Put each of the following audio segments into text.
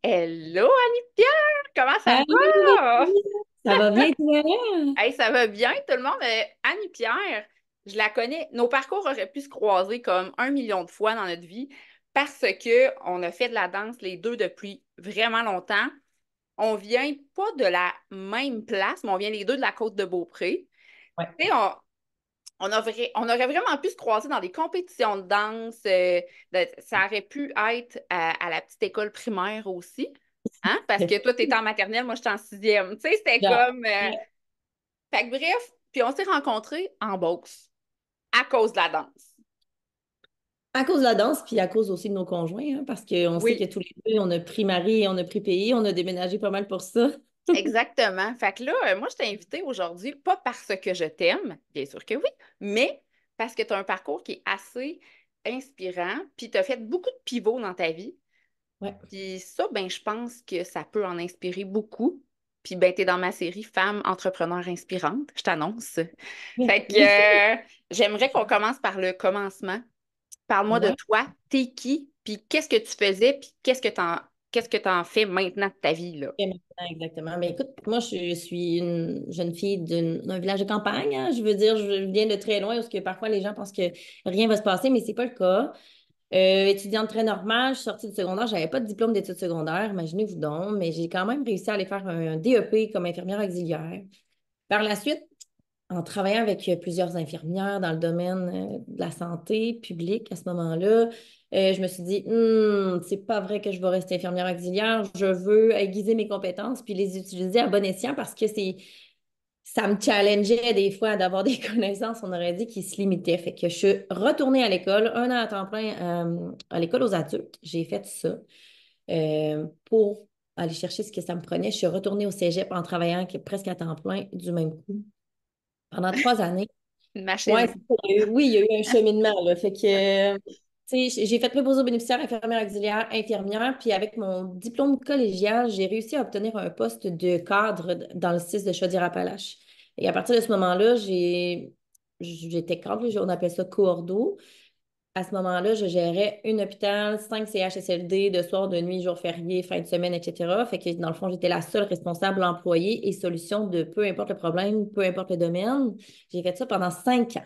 Hello Annie-Pierre, comment ça Salut, va? Valérie! Ça va bien, toi? Hey, ça va bien tout le monde, mais Annie-Pierre, je la connais. Nos parcours auraient pu se croiser comme 1 million de fois dans notre vie parce que on a fait de la danse les deux depuis vraiment longtemps. On vient pas de la même place, mais on vient les deux de la côte de Beaupré. Ouais. Tu sais, on aurait vraiment pu se croiser dans des compétitions de danse. Ça aurait pu être à la petite école primaire aussi. Hein? Parce que toi, tu étais en maternelle, moi, j'étais en sixième. Tu sais, c'était Genre, comme. Fait que bref, puis on s'est rencontrés en boxe à cause de la danse. à cause de la danse, puis à cause aussi de nos conjoints, hein, parce qu'on sait que Oui, tous les deux, on a pris mari et on a pris pays, on a déménagé pas mal pour ça. exactement. Fait que là, moi, je t'ai invitée aujourd'hui, pas parce que je t'aime, bien sûr que oui, mais parce que tu as un parcours qui est assez inspirant, puis tu as fait beaucoup de pivots dans ta vie. Ouais. Puis ça, ben, je pense que ça peut en inspirer beaucoup. Puis ben, t'es dans ma série Femmes entrepreneurs inspirantes, je t'annonce. Fait que Oui. j'aimerais qu'on commence par le commencement. Parle-moi de Ouais. toi, t'es qui, puis qu'est-ce que tu faisais, puis qu'est-ce que t'en fais maintenant de ta vie, là? Et maintenant, exactement. Mais écoute, moi, je suis une jeune fille d'un village de campagne, hein. Je veux dire, je viens de très loin, parce que parfois les gens pensent que rien va se passer, mais c'est pas le cas. Étudiante très normale, je suis sortie du secondaire, j'avais pas de diplôme d'études secondaires, imaginez-vous donc, mais j'ai quand même réussi à aller faire un DEP comme infirmière auxiliaire. Par la suite, en travaillant avec plusieurs infirmières dans le domaine de la santé publique à ce moment-là, je me suis dit, c'est pas vrai que je vais rester infirmière auxiliaire, je veux aiguiser mes compétences puis les utiliser à bon escient parce que ça me challengeait des fois d'avoir des connaissances, on aurait dit, qui se limitaient. Fait que je suis retournée à l'école, un an à temps plein à l'école aux adultes. J'ai fait ça pour aller chercher ce que ça me prenait. Je suis retournée au cégep en travaillant presque à temps plein du même coup pendant 3 années. Une Ouais, machine. c'est ça. Oui, il y a eu un cheminement, là. Fait que, tu sais, j'ai fait préposé aux bénéficiaires, infirmière auxiliaire, infirmière, puis avec mon diplôme collégial, j'ai réussi à obtenir un poste de cadre dans le CIS de Chaudière-Appalaches. Et à partir de ce moment-là, j'étais cadre, on appelle ça coordo. À ce moment-là, je gérais un hôpital, 5 CHSLD de soir, de nuit, jours fériés, fin de semaine, etc. Fait que dans le fond, j'étais la seule responsable employée et solution de peu importe le problème, peu importe le domaine. J'ai fait ça pendant 5 ans.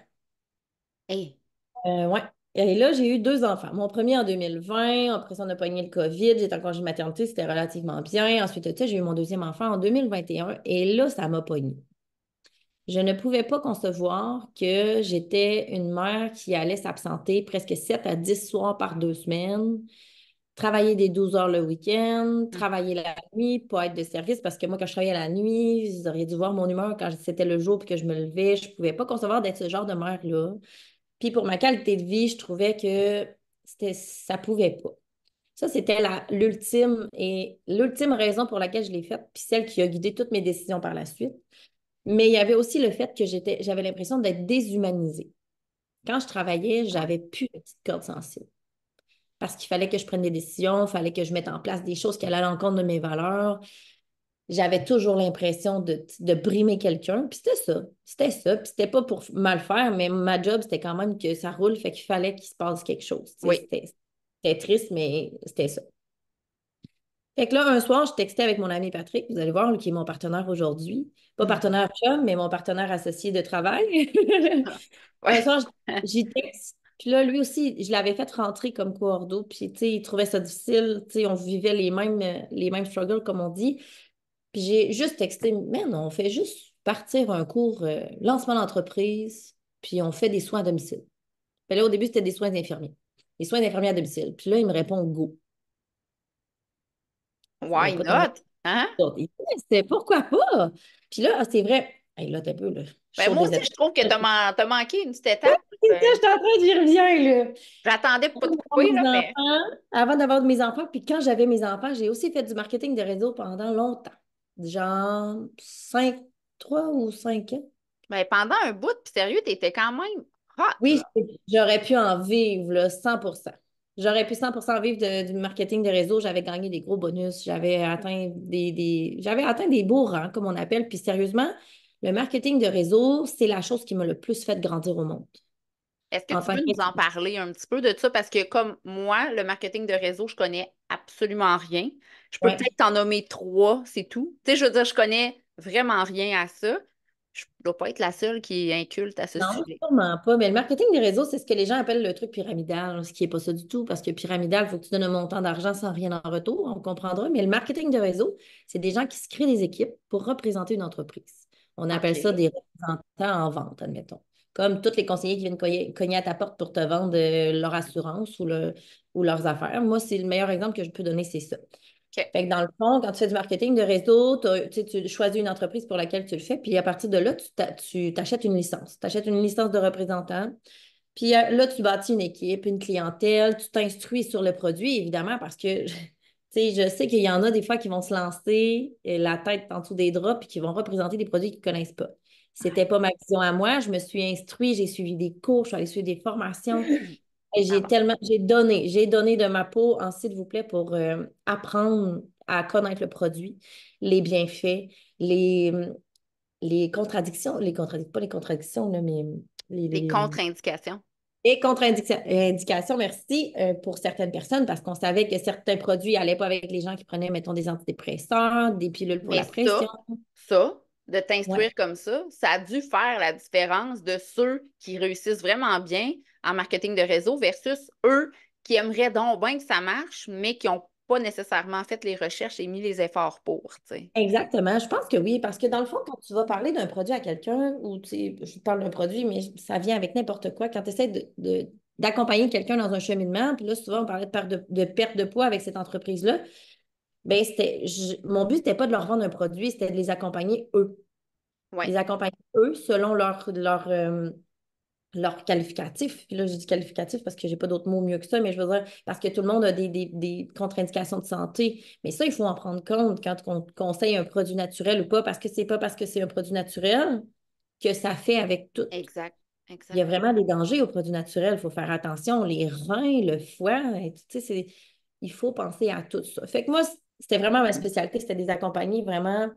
Hey. Ouais. Et là, j'ai eu 2 enfants. Mon premier en 2020, après ça, on a pogné le COVID, j'étais en congé de maternité, c'était relativement bien. Ensuite de ça, j'ai eu mon deuxième enfant en 2021 et là, ça m'a pogné. Je ne pouvais pas concevoir que j'étais une mère qui allait s'absenter presque 7 à 10 soirs par 2 semaines, travailler des 12 heures le week-end, travailler la nuit, pas être de service parce que moi, quand je travaillais la nuit, vous auriez dû voir mon humeur quand c'était le jour puis que je me levais. Je ne pouvais pas concevoir d'être ce genre de mère-là. Puis pour ma qualité de vie, je trouvais que ça pouvait pas. Ça, c'était l'ultime raison pour laquelle je l'ai faite, puis celle qui a guidé toutes mes décisions par la suite. Mais il y avait aussi le fait que j'avais l'impression d'être déshumanisée. Quand je travaillais, j'avais plus de petite corde sensible. Parce qu'il fallait que je prenne des décisions, il fallait que je mette en place des choses qui allaient à l'encontre de mes valeurs. J'avais toujours l'impression de brimer quelqu'un. Puis c'était ça. C'était ça. Puis c'était pas pour mal faire, mais ma job, c'était quand même que ça roule, fait qu'il fallait qu'il se passe quelque chose. Tu sais, Oui. c'était triste, mais c'était ça. Fait que là, un soir, je textais avec mon ami Patrick, vous allez voir, lui, qui est mon partenaire aujourd'hui. Pas Mhm. partenaire chum, mais mon partenaire associé de travail. Un Ouais. soir, j'y texte. Puis là, lui aussi, je l'avais fait rentrer comme coordo. Puis, tu sais, il trouvait ça difficile. Tu sais, on vivait les mêmes struggles, comme on dit. Puis j'ai juste texté, mais non, on fait juste partir un cours lancement d'entreprise, puis on fait des soins à domicile. Puis là, au début, c'était des soins d'infirmiers. Des soins d'infirmiers à domicile. Puis là, il me répond go. Ben, Why écoute, not? Hein? c'était pourquoi pas? Puis là, c'est vrai. Hey, là, t'as un peu, là. Je Ben, saute moi des aussi, je étapes. trouve que t'as manqué une petite étape. C'est ça, Euh, je suis en train d'y reviens, là. J'attendais pour pas te Avant couper, mes là, mais enfants, avant d'avoir mes enfants, puis quand j'avais mes enfants, j'ai aussi fait du marketing de réseau pendant longtemps. Genre 3 ou 5 ans. ben, pendant un bout, puis sérieux, t'étais quand même hot, Oui, là. j'aurais pu en vivre là, 100%. J'aurais pu 100% vivre du marketing de réseau. J'avais gagné des gros bonus. J'avais atteint des beaux rangs, comme on appelle. Puis sérieusement, le marketing de réseau, c'est la chose qui m'a le plus fait grandir au monde. Est-ce que en tu tant peux que... nous en parler un petit peu de ça? Parce que comme moi, le marketing de réseau, je connais absolument rien. Je peux Ouais. peut-être t'en nommer trois, c'est tout. Tu sais, je veux dire, je connais vraiment rien à ça. Je ne dois pas être la seule qui est inculte à ce Non, sujet. sûrement pas. Mais le marketing des réseaux, c'est ce que les gens appellent le truc pyramidal, ce qui n'est pas ça du tout, parce que pyramidal, il faut que tu donnes un montant d'argent sans rien en retour, on comprendra. Mais le marketing de réseau, c'est des gens qui se créent des équipes pour représenter une entreprise. On appelle ça OK. des représentants en vente, admettons. Comme tous les conseillers qui viennent cogner à ta porte pour te vendre leur assurance ou leurs affaires. Moi, c'est le meilleur exemple que je peux donner, c'est ça. OK. Fait que dans le fond, quand tu fais du marketing de réseau, tu sais, tu choisis une entreprise pour laquelle tu le fais, puis à partir de là, tu t'achètes une licence. Tu achètes une licence de représentant, puis là, tu bâtis une équipe, une clientèle, tu t'instruis sur le produit, évidemment, parce que tu sais, je sais qu'il y en a des fois qui vont se lancer la tête en dessous des draps, puis qui vont représenter des produits qu'ils ne connaissent pas. C'était pas ma vision à moi. Je me suis instruite, j'ai suivi des cours, je suis allée suivre des formations. Et Pardon. j'ai donné de ma peau, en s'il vous plaît, pour apprendre à connaître le produit, les bienfaits, les, les contradictions, pas les contradictions, là, mais les, Les les, contre-indications. les contre-indications, merci, pour certaines personnes, parce qu'on savait que certains produits n'allaient pas avec les gens qui prenaient, mettons, des antidépresseurs, des pilules pour Mais la pression. ça, de Ouais. t'instruire comme ça a dû faire la différence de ceux qui réussissent vraiment bien en marketing de réseau versus eux qui aimeraient donc bien que ça marche, mais qui n'ont pas nécessairement fait les recherches et mis les efforts pour, tu sais. Exactement, je pense que oui, parce que dans le fond, quand tu vas parler d'un produit à quelqu'un, ou tu sais, je parle d'un produit, mais ça vient avec n'importe quoi, quand tu essaies d'accompagner quelqu'un dans un cheminement, puis là, souvent, on parlait de perte de poids avec cette entreprise-là, ben mon but, c'était pas de leur vendre un produit, c'était de les accompagner eux. Oui, Les accompagner eux selon leur qualificatif. Puis là, j'ai dit qualificatif parce que j'ai pas d'autres mots mieux que ça, mais je veux dire, parce que tout le monde a des contre-indications de santé. Mais ça, il faut en prendre compte quand on conseille un produit naturel ou pas, parce que c'est pas parce que c'est un produit naturel que ça fait avec tout. exact, Il y a exact. vraiment des dangers aux produits naturels. Il faut faire attention. Les reins, le foie, tu sais, il faut penser à tout ça. Fait que moi, c'était vraiment ma spécialité, c'était des accompagner vraiment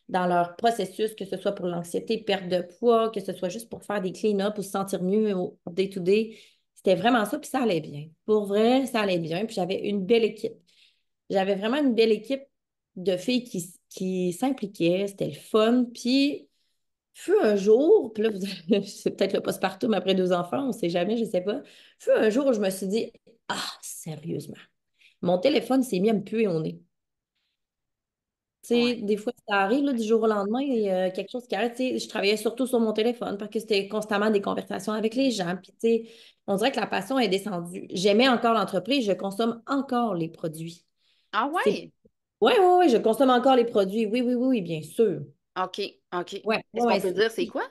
dans leur processus, que ce soit pour l'anxiété, perte de poids, que ce soit juste pour faire des clean-up ou se sentir mieux au day-to-day. C'était vraiment ça, puis ça allait bien. Pour vrai, ça allait bien. Puis j'avais une belle équipe. J'avais vraiment une belle équipe de filles qui s'impliquaient. C'était le fun. Puis fut un jour, puis là, c'est peut-être le postpartum après deux enfants, on ne sait jamais, je ne sais pas. Fut un jour où je me suis dit, ah, sérieusement, mon téléphone s'est mis à me puer au nez. Tu sais, Ouais. des fois, ça arrive là, du jour au lendemain, il y a quelque chose qui arrête. Tu sais, je travaillais surtout sur mon téléphone parce que c'était constamment des conversations avec les gens. Puis, tu sais, on dirait que la passion est descendue. J'aimais encore l'entreprise, je consomme encore les produits. Ah C'est... ouais? Ouais, ouais, ouais, je consomme encore les produits. Oui, oui, oui, oui, bien sûr. OK, OK. Ouais, Est-ce ouais, qu'on ouais. peut dire c'est quoi?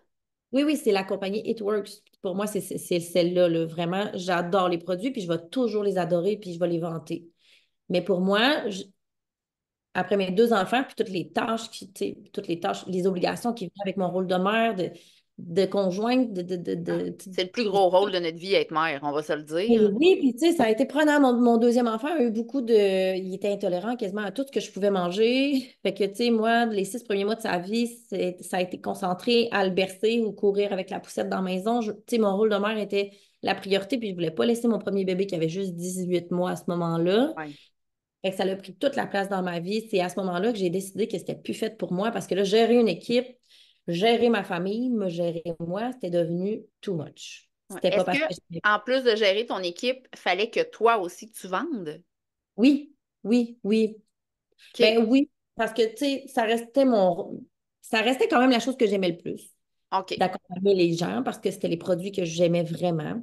Oui, oui, c'est la compagnie It Works. Pour moi, c'est celle-là, là, vraiment. J'adore les produits, puis je vais toujours les adorer, puis je vais les vanter. Mais pour moi, après mes deux enfants, puis tu sais, toutes les tâches, les Oui. obligations qui viennent avec mon rôle de mère, de conjointe, Ah, c'est le plus gros rôle de notre vie, être mère, on va se le et dire. oui, puis tu sais, ça a été prenant. Mon deuxième enfant a eu beaucoup de... Il était intolérant quasiment à tout ce que je pouvais manger. Fait que, tu sais, moi, les 6 premiers mois de sa vie, ça a été concentré à le bercer ou courir avec la poussette dans la maison. Tu sais, mon rôle de mère était la priorité, puis je voulais pas laisser mon premier bébé qui avait juste 18 mois à ce moment-là. Oui. Fait que ça a pris toute la place dans ma vie. C'est à ce moment-là que j'ai décidé que c'était plus fait pour moi parce que là, gérer une équipe, gérer ma famille, me gérer moi, c'était devenu too much. Ouais. C'était pas Est-ce parce que, que j'aimais. en plus de gérer ton équipe, fallait que toi aussi tu vendes? Oui, oui, oui. OK, Ben oui, parce que, tu sais, ça restait quand même la chose que j'aimais le plus, OK. d'accompagner les gens parce que c'était les produits que j'aimais vraiment.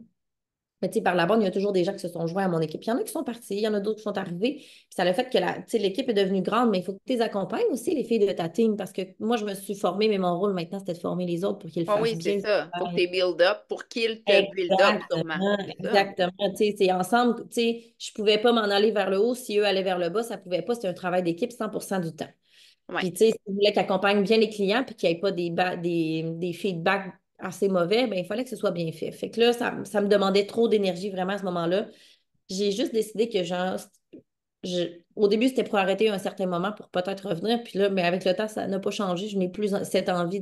Mais tu sais, par la bande, il y a toujours des gens qui se sont joints à mon équipe. Il y en a qui sont partis, il y en a d'autres qui sont arrivés. Puis ça a le fait que tu sais, l'équipe est devenue grande, mais il faut que tu les accompagnes aussi, les filles de ta team, parce que moi, je me suis formée, mais mon rôle maintenant, c'était de former les autres pour qu'ils le Oui, fassent oui, c'est bien. ça. Faut que tu build up pour qu'il te build up, sûrement. Exactement, C'est ça. exactement. Tu sais, c'est ensemble, tu sais, je pouvais pas m'en aller vers le haut si eux allaient vers le bas, ça pouvait pas. C'était un travail d'équipe 100% du temps. Oui. Puis, tu sais, si vous voulez qu'ils accompagnent bien les clients puis qu'il n'y ait pas des feedbacks assez mauvais, ben, il fallait que ce soit bien fait. Fait que là, ça me demandait trop d'énergie vraiment à ce moment-là. J'ai juste décidé que, genre, au début, c'était pour arrêter à un certain moment pour peut-être revenir. Puis là, mais avec le temps, ça n'a pas changé. Je n'ai plus cette envie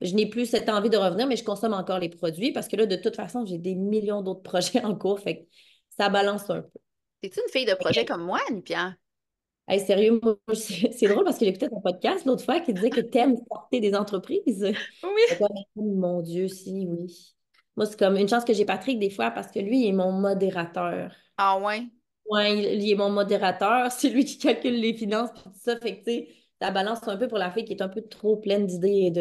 je n'ai plus cette envie de revenir, mais je consomme encore les produits parce que là, de toute façon, j'ai des millions d'autres projets en cours. Fait que ça balance un peu. T'es-tu une fille de projet comme moi, Annie-Pierre? Hey, sérieux, moi, c'est drôle parce que j'écoutais ton podcast l'autre fois qui disait que t'aimes starter des entreprises. Oui. Fait que, oh, mon Dieu, si, oui. Moi, c'est comme une chance que j'ai Patrick des fois parce que lui, il est mon modérateur. Ah ouais. Ouais, il est mon modérateur. C'est lui qui calcule les finances et tout ça. Fait que, tu sais, ça balance un peu pour la fille qui est un peu trop pleine d'idées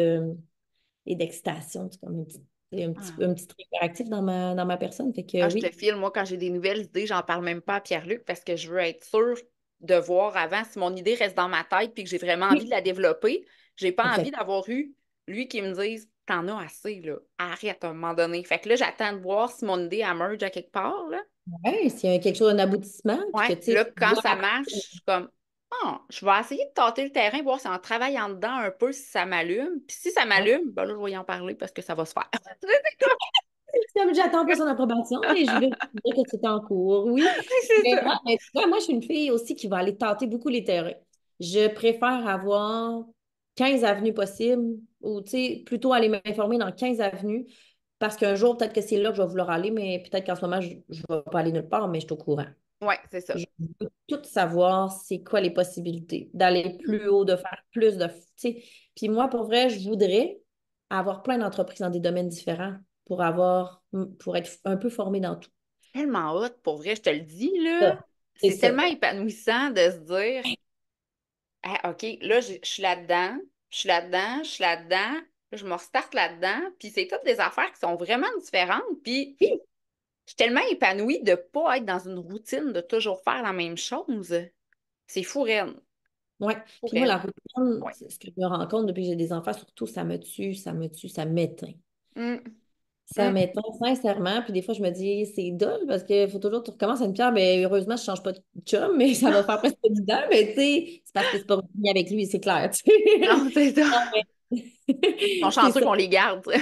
et d'excitation. C'est comme Ah. un petit truc hyperactif dans ma personne. Fait que Ah, je te oui. file, moi, quand j'ai des nouvelles idées, j'en parle même pas à Pierre-Luc parce que je veux être sûre de voir avant si mon idée reste dans ma tête puis que j'ai vraiment envie de Oui, la développer. J'ai pas envie exact. d'avoir eu lui qui me dise t'en as assez, là. Arrête à un moment donné. Fait que là, j'attends de voir si mon idée émerge à quelque part, là. Ouais, s'il y a quelque chose, un aboutissement, puis que Ouais. tu Puis sais, là, tu quand vois ça marche, je suis comme ah, je vais essayer de tâter le terrain, voir si en travaillant dedans un peu, si ça m'allume. Puis si ça ouais. m'allume, ben là, je vais y en parler parce que ça va se faire. Comme j'attends pas son approbation, mais je vais dire que c'est en cours, oui. C'est ça. Mais tu vois, moi, je suis une fille aussi qui va aller tâter beaucoup les terrains. Je préfère avoir 15 avenues possibles ou, tu sais, plutôt aller m'informer dans 15 avenues parce qu'un jour, peut-être que c'est là que je vais vouloir aller, mais peut-être qu'en ce moment, je ne vais pas aller nulle part, mais je suis au courant. Ouais, c'est ça. Je veux tout savoir c'est quoi les possibilités, d'aller plus haut, de faire plus de, tu sais. Puis moi, pour vrai, je voudrais avoir plein d'entreprises dans des domaines différents pour être un peu formée dans tout. Tellement hot, pour vrai, je te le dis, là. Ça, c'est C'est ça. tellement épanouissant de se dire, ah, OK, là, je suis là-dedans, je suis là-dedans, je suis là-dedans, là, je me restarte là-dedans, puis c'est toutes des affaires qui sont vraiment différentes, puis Oui, je suis tellement épanouie de ne pas être dans une routine de toujours faire la même chose. C'est fou, raide. ouais. Fou, Puis moi, la raide. routine, Ouais. c'est ce que je me rends compte depuis que j'ai des enfants, surtout, ça me tue, ça me tue, ça m'éteint. Hum, Ça hum. m'éteint sincèrement. Puis des fois, je me dis, c'est dole parce qu'il faut toujours que tu recommences à une pierre. Mais heureusement, je ne change pas de chum, mais ça va faire presque 10 ans. Mais tu sais, c'est parce que c'est pas fini avec lui, c'est clair. Tu sais. Non, c'est ça. Non, mais Ils sont c'est chanceux ça. qu'on les garde. C'est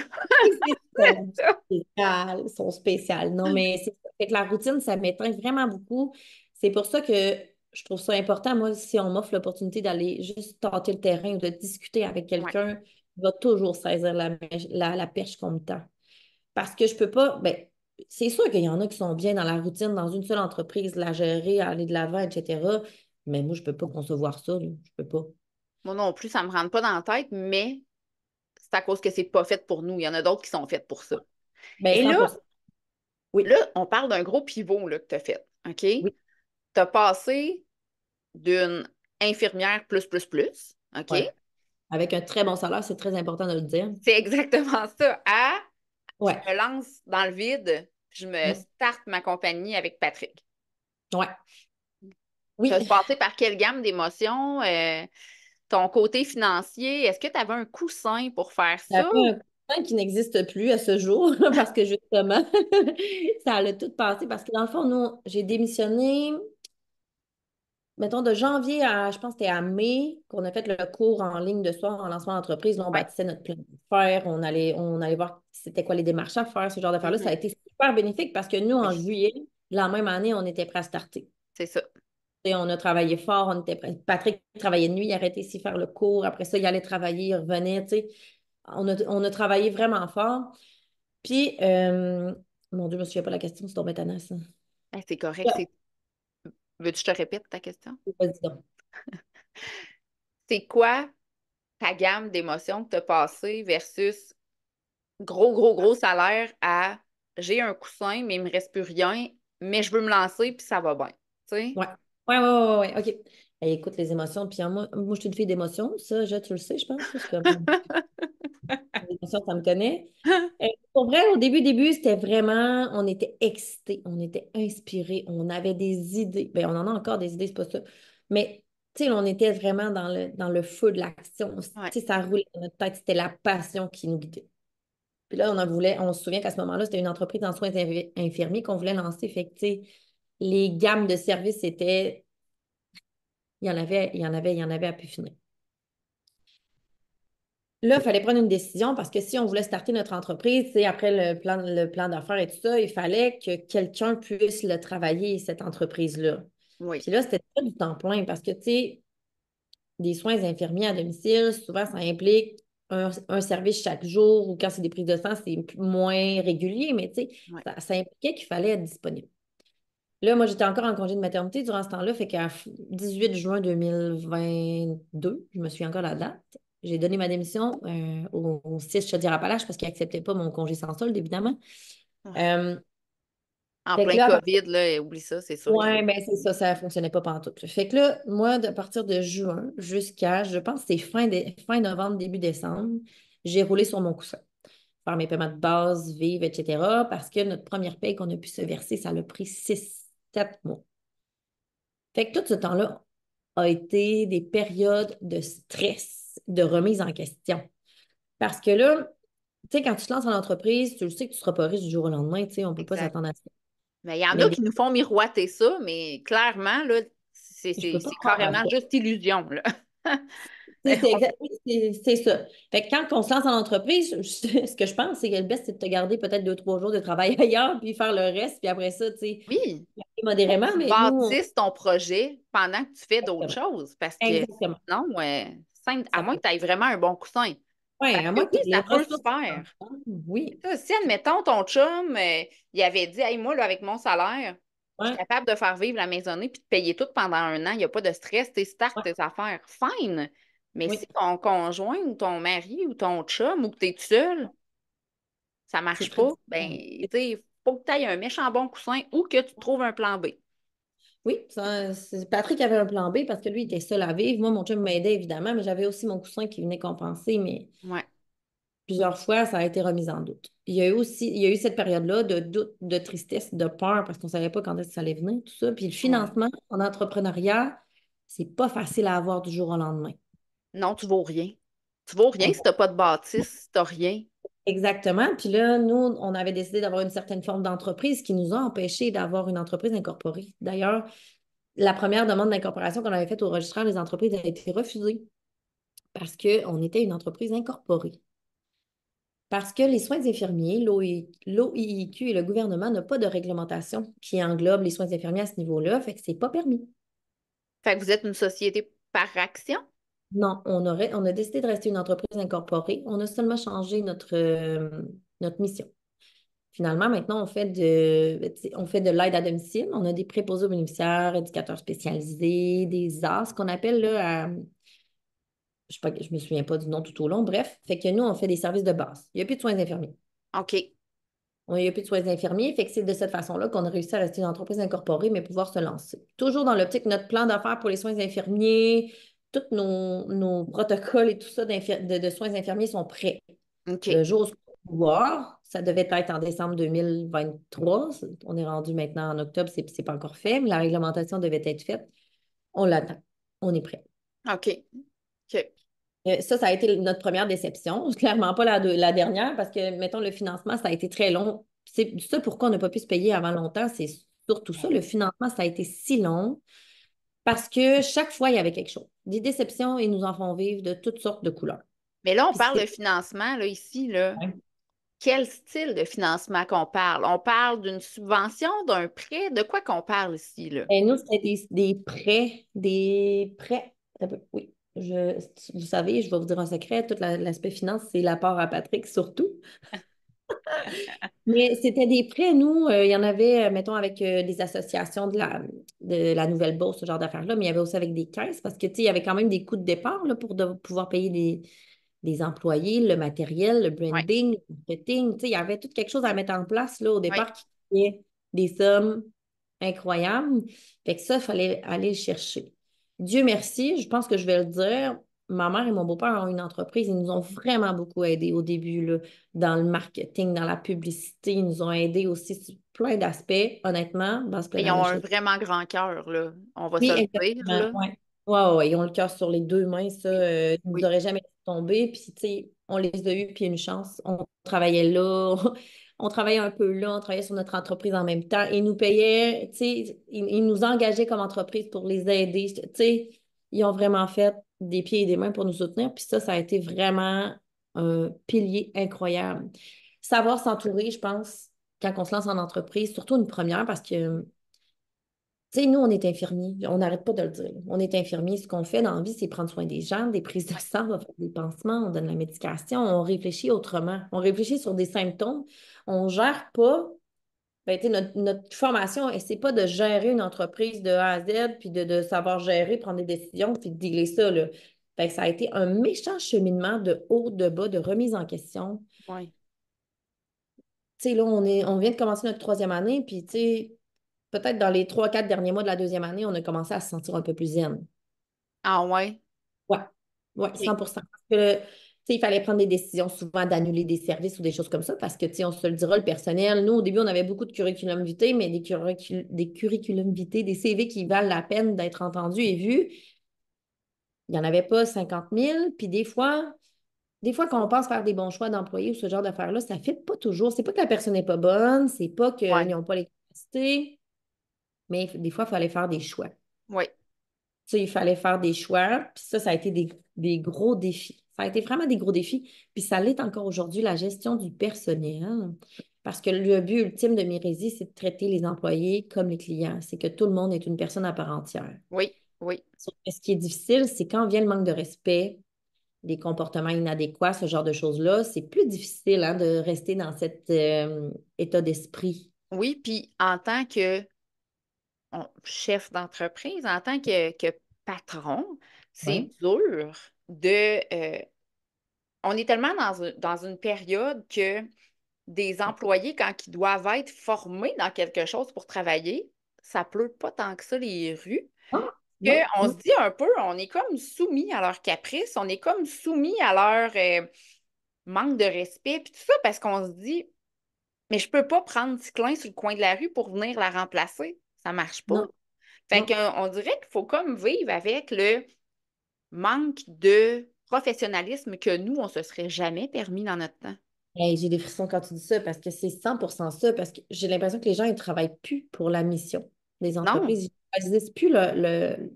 C'est son ça. spécial, son spécial. Non, mais c'est ça. Fait que la routine, ça m'éteint vraiment beaucoup. C'est pour ça que je trouve ça important. Moi, si on m'offre l'opportunité d'aller juste tâter le terrain ou de discuter avec Ouais. quelqu'un, je vais toujours saisir la perche qu'on me tend. Parce que je peux pas, ben, c'est sûr qu'il y en a qui sont bien dans la routine, dans une seule entreprise, la gérer, aller de l'avant, etc. Mais moi, je peux pas concevoir ça, là. Je peux pas. Moi non plus, ça me rentre pas dans la tête, mais c'est à cause que c'est pas fait pour nous. Il y en a d'autres qui sont faites pour ça. Ben, Et là, 100%. Oui, là, on parle d'un gros pivot là, que tu as fait. OK? oui, Tu as passé d'une infirmière plus, OK? ouais. Avec un très bon salaire, c'est très important de le dire. C'est exactement ça. À je Ouais. me lance dans le vide, je me Mm. starte ma compagnie avec Patrick. Ouais. Tu Oui. as passé par quelle gamme d'émotions? Ton côté financier, est-ce que tu avais un coussin pour faire Il y ça? avait un coussin qui n'existe plus à ce jour parce que justement, ça allait tout passer. Parce que dans le fond, nous, j'ai démissionné, mettons, de janvier à, je pense que c'était à mai, qu'on a fait le cours en ligne de soir en lancement d'entreprise. Là, on Oui. bâtissait notre plan d'affaires, on allait voir c'était quoi les démarches à faire, ce genre d'affaires-là. Ça a Mhm. été super bénéfique parce que nous, en Oui, juillet, la même année, on était prêts à starter. c'est ça. Et on a travaillé fort, on était prêts. Patrick travaillait de nuit, il arrêtait ici faire le cours. Après ça, il allait travailler, il revenait, tu sais. On a travaillé vraiment fort. Puis, mon Dieu, je me souviens pas la question, c'est tombé tannant, ça. C'est correct. Ah, Veux-tu que je te répète ta question? vas-y donc. C'est quoi ta gamme d'émotions que tu as passé versus gros salaire à j'ai un coussin, mais il me reste plus rien, mais je veux me lancer puis ça va bien. Tu sais? Ouais. Ouais, OK. Eh, écoute, les émotions. Puis moi, je suis une fille d'émotions. Ça, tu le sais, je pense. C'est comme les émotions, ça me connaît. Pour vrai, au début, c'était vraiment, on était excités, on était inspirés, on avait des idées. Bien, on en a encore des idées, c'est pas ça. Mais, tu sais, on était vraiment dans le feu de l'action. Ouais. Tu sais, ça roulait dans notre tête, c'était la passion qui nous guidait. Puis là, on se souvient qu'à ce moment-là, c'était une entreprise en soins infirmiers qu'on voulait lancer. Fait que, tu sais, les gammes de services, il y en avait à pu finir. Là, il fallait prendre une décision parce que si on voulait starter notre entreprise, tu sais, après le plan d'affaires et tout ça, il fallait que quelqu'un puisse le travailler, cette entreprise-là. Oui. Puis là, c'était pas du temps plein parce que, tu sais, des soins infirmiers à domicile, souvent, ça implique un service chaque jour ou quand c'est des prises de sang, c'est moins régulier, mais tu sais, Ouais. ça impliquait qu'il fallait être disponible. Là, moi, j'étais encore en congé de maternité durant ce temps-là, fait qu'à 18 juin 2022, je me suis encore la date, j'ai donné ma démission au 6 Chaudière-Appalaches parce qu'il n'acceptait pas mon congé sans solde, évidemment. Ah. Euh, En Fait que plein là, COVID, là, oublie ça, c'est sûr que. ouais, ben c'est ça ne fonctionnait pas pantoute. Fait que là, moi, à partir de juin jusqu'à, je pense que c'est fin novembre, début décembre, j'ai roulé sur mon coussin. Faire mes paiements de base, vivre, etc. Parce que notre première paye qu'on a pu se verser, ça a pris 6, 7 mois. Fait que tout ce temps-là a été des périodes de stress, de remise en question. Parce que là, tu sais, quand tu te lances en entreprise, tu le sais que tu ne seras pas riche du jour au lendemain, tu sais, on ne peut pas Exact. s'attendre à ça. Mais il y en Mais a qui nous font miroiter ça, mais clairement, là, c'est je ne peux pas c'est croire à carrément ça. juste illusion, là. C'est ça. Fait que quand on se lance en entreprise, ce que je pense, c'est que le best, c'est de te garder peut-être 2, 3 jours de travail ailleurs, puis faire le reste, puis après ça, tu sais, Oui, faut que modérément, tu mais nous, bâtisses ton projet pendant que tu fais d'autres exactement. choses. Parce que Exactement. non, à Ça moins peut, que tu aies vraiment un bon coussin. ouais, Parce à que moins que oui, tu aies les ça peut se ressources faire. financières. Oui. Ça, si, admettons, ton chum, il avait dit, hey, moi, là, avec mon salaire, je suis Ouais, capable de faire vivre la maisonnée puis de payer tout pendant un an. Il n'y a pas de stress, tu start ouais, tes affaires. Fine. Mais oui. si ton conjoint ou ton mari ou ton chum ou que tu es seul, ça C'est marche très pas, différent. tu sais, il faut que tu aies un méchant bon coussin ou que tu trouves un plan B. Oui, Patrick avait un plan B parce que lui, il était seul à vivre. Moi, mon chum m'aidait évidemment, mais j'avais aussi mon coussin qui venait compenser, mais Ouais, plusieurs fois, ça a été remis en doute. Il y a eu cette période-là de doute, de tristesse, de peur parce qu'on ne savait pas quand est-ce que ça allait venir, tout ça. Puis le ouais. financement en entrepreneuriat, c'est pas facile à avoir du jour au lendemain. Non, tu vaux rien. Tu vaux rien si tu n'as pas de bâtisse, si tu n'as rien. Exactement. Puis là, nous, on avait décidé d'avoir une certaine forme d'entreprise qui nous a empêchés d'avoir une entreprise incorporée. D'ailleurs, la première demande d'incorporation qu'on avait faite au registraire des entreprises a été refusée parce qu'on était une entreprise incorporée. Parce que les soins infirmiers, l'OIIQ et le gouvernement n'ont pas de réglementation qui englobe les soins infirmiers à ce niveau-là, fait que c'est pas permis. Fait que vous êtes une société par action? Non, on a décidé de rester une entreprise incorporée. On a seulement changé notre mission. Finalement, maintenant, on fait de l'aide à domicile. On a des préposés aux bénéficiaires, éducateurs spécialisés, des AS qu'on appelle là, je sais pas, je me souviens pas du nom tout au long. Bref, fait que nous, on fait des services de base. Il n'y a plus de soins infirmiers. OK. Il n'y a plus de soins infirmiers. Fait que c'est de cette façon-là qu'on a réussi à rester une entreprise incorporée, mais pouvoir se lancer. Toujours dans l'optique, notre plan d'affaires pour les soins infirmiers, tous nos protocoles et tout ça de soins infirmiers sont prêts. Le OK. jour où pouvoir, ça devait être en décembre 2023. On est rendu maintenant en octobre, c'est pas encore fait, mais la réglementation devait être faite. On l'attend. On est prêt. OK. OK. Ça a été notre première déception. Clairement pas la dernière parce que, mettons, le financement, ça a été très long. C'est ça pourquoi on n'a pas pu se payer avant longtemps. C'est surtout ça. Le financement, ça a été si long parce que chaque fois, il y avait quelque chose. Des déceptions, ils nous en font vivre de toutes sortes de couleurs. Mais là, on Puis parle de financement, là, ici, là. ouais. Quel style de financement qu'on parle? On parle d'une subvention, d'un prêt? De quoi qu'on parle ici, là? Et nous, c'était des prêts. Oui. Vous savez, je vais vous dire un secret, tout l'aspect finance, c'est l'apport à Patrick surtout. Mais c'était des prêts, nous, il y en avait, mettons, avec des associations de la Nouvelle Bourse, ce genre d'affaires-là, mais il y avait aussi avec des caisses parce que, tu sais, il y avait quand même des coûts de départ là, pour pouvoir payer des employés, le matériel, le Oui, branding, le marketing. Tu sais, il y avait tout quelque chose à mettre en place là, au oui. départ qui coûtait des sommes incroyables. Fait que ça, il fallait aller le chercher. Dieu merci, je pense que je vais le dire. Ma mère et mon beau-père ont une entreprise. Ils nous ont vraiment beaucoup aidés au début, là, dans le marketing, dans la publicité. Ils nous ont aidés aussi sur plein d'aspects, honnêtement. Base Ils pleine à ont la un chose. vraiment grand cœur, là. On va se Oui, le dire, exactement. là. Ouais. Ouais, ouais, ils ont le cœur sur les 2 mains, ça. Oui, Ils nous oui. auraient jamais laissé tomber. Puis, tu sais, on les a eus, puis une chance. On travaillait là, on travaillait un peu là, on travaillait sur notre entreprise en même temps. Ils nous payaient, tu sais, ils nous engageaient comme entreprise pour les aider. Tu sais, ils ont vraiment fait des pieds et des mains pour nous soutenir. Puis ça a été vraiment un pilier incroyable. Savoir s'entourer, je pense, quand on se lance en entreprise, surtout une première, parce que Tu sais, nous, on est infirmiers. On n'arrête pas de le dire. On est infirmiers. Ce qu'on fait dans la vie, c'est prendre soin des gens, des prises de Ouais. sang, on va faire des pansements, on donne la médication, on réfléchit autrement. On réfléchit sur des symptômes. On ne gère pas. Ben, tu sais, notre formation, c'est pas de gérer une entreprise de A à Z, puis de savoir gérer, prendre des décisions, puis de dealer ça, là. Fait que ça a été un méchant cheminement de haut, de bas, de remise en question. Ouais. Tu sais, là, on vient de commencer notre troisième année, puis tu sais, peut-être dans les 3, 4 derniers mois de la deuxième année, on a commencé à se sentir un peu plus zen. Ah ouais. Ouais, ouais, OK. 100%. Parce que, tu sais, il fallait prendre des décisions souvent d'annuler des services ou des choses comme ça parce que, tu sais, on se le dira, le personnel, nous, au début, on avait beaucoup de curriculum vitae, mais des curriculum vitae, des CV qui valent la peine d'être entendus et vus, il n'y en avait pas 50 000. Puis des fois, quand on pense faire des bons choix d'employés ou ce genre d'affaires-là, ça ne fit pas toujours. C'est pas que la personne n'est pas bonne, c'est pas qu'ils Ouais. n'ont pas les capacités, mais des fois, il fallait faire des choix. Ouais. Ça, il fallait faire des choix. Puis ça a été des gros défis. Ça a été vraiment des gros défis. Puis ça l'est encore aujourd'hui, la gestion du personnel. Parce que le but ultime de Mirésie, c'est de traiter les employés comme les clients. C'est que tout le monde est une personne à part entière. Oui. Oui. Sauf que ce qui est difficile, c'est quand vient le manque de respect, des comportements inadéquats, ce genre de choses-là, c'est plus difficile hein, de rester dans cet état d'esprit. Oui. Puis en tant que chef d'entreprise, en tant que patron, c'est Ouais. dur de. On est tellement dans une période que des employés, quand ils doivent être formés dans quelque chose pour travailler, ça pleut pas tant que ça les rues. Ah, non, On se non, dit un peu, on est comme soumis à leurs caprices, on est comme soumis à leur manque de respect, puis tout ça, parce qu'on se dit, mais je peux pas prendre Ticlin sur le coin de la rue pour venir la remplacer. Ça marche pas. non, Fait non. qu'on dirait qu'il faut comme vivre avec le manque de professionnalisme que nous, on se serait jamais permis dans notre temps. Hey, j'ai des frissons quand tu dis ça parce que c'est 100% ça, parce que j'ai l'impression que les gens ne travaillent plus pour la mission des Non, entreprises. Ils ne choisissent plus le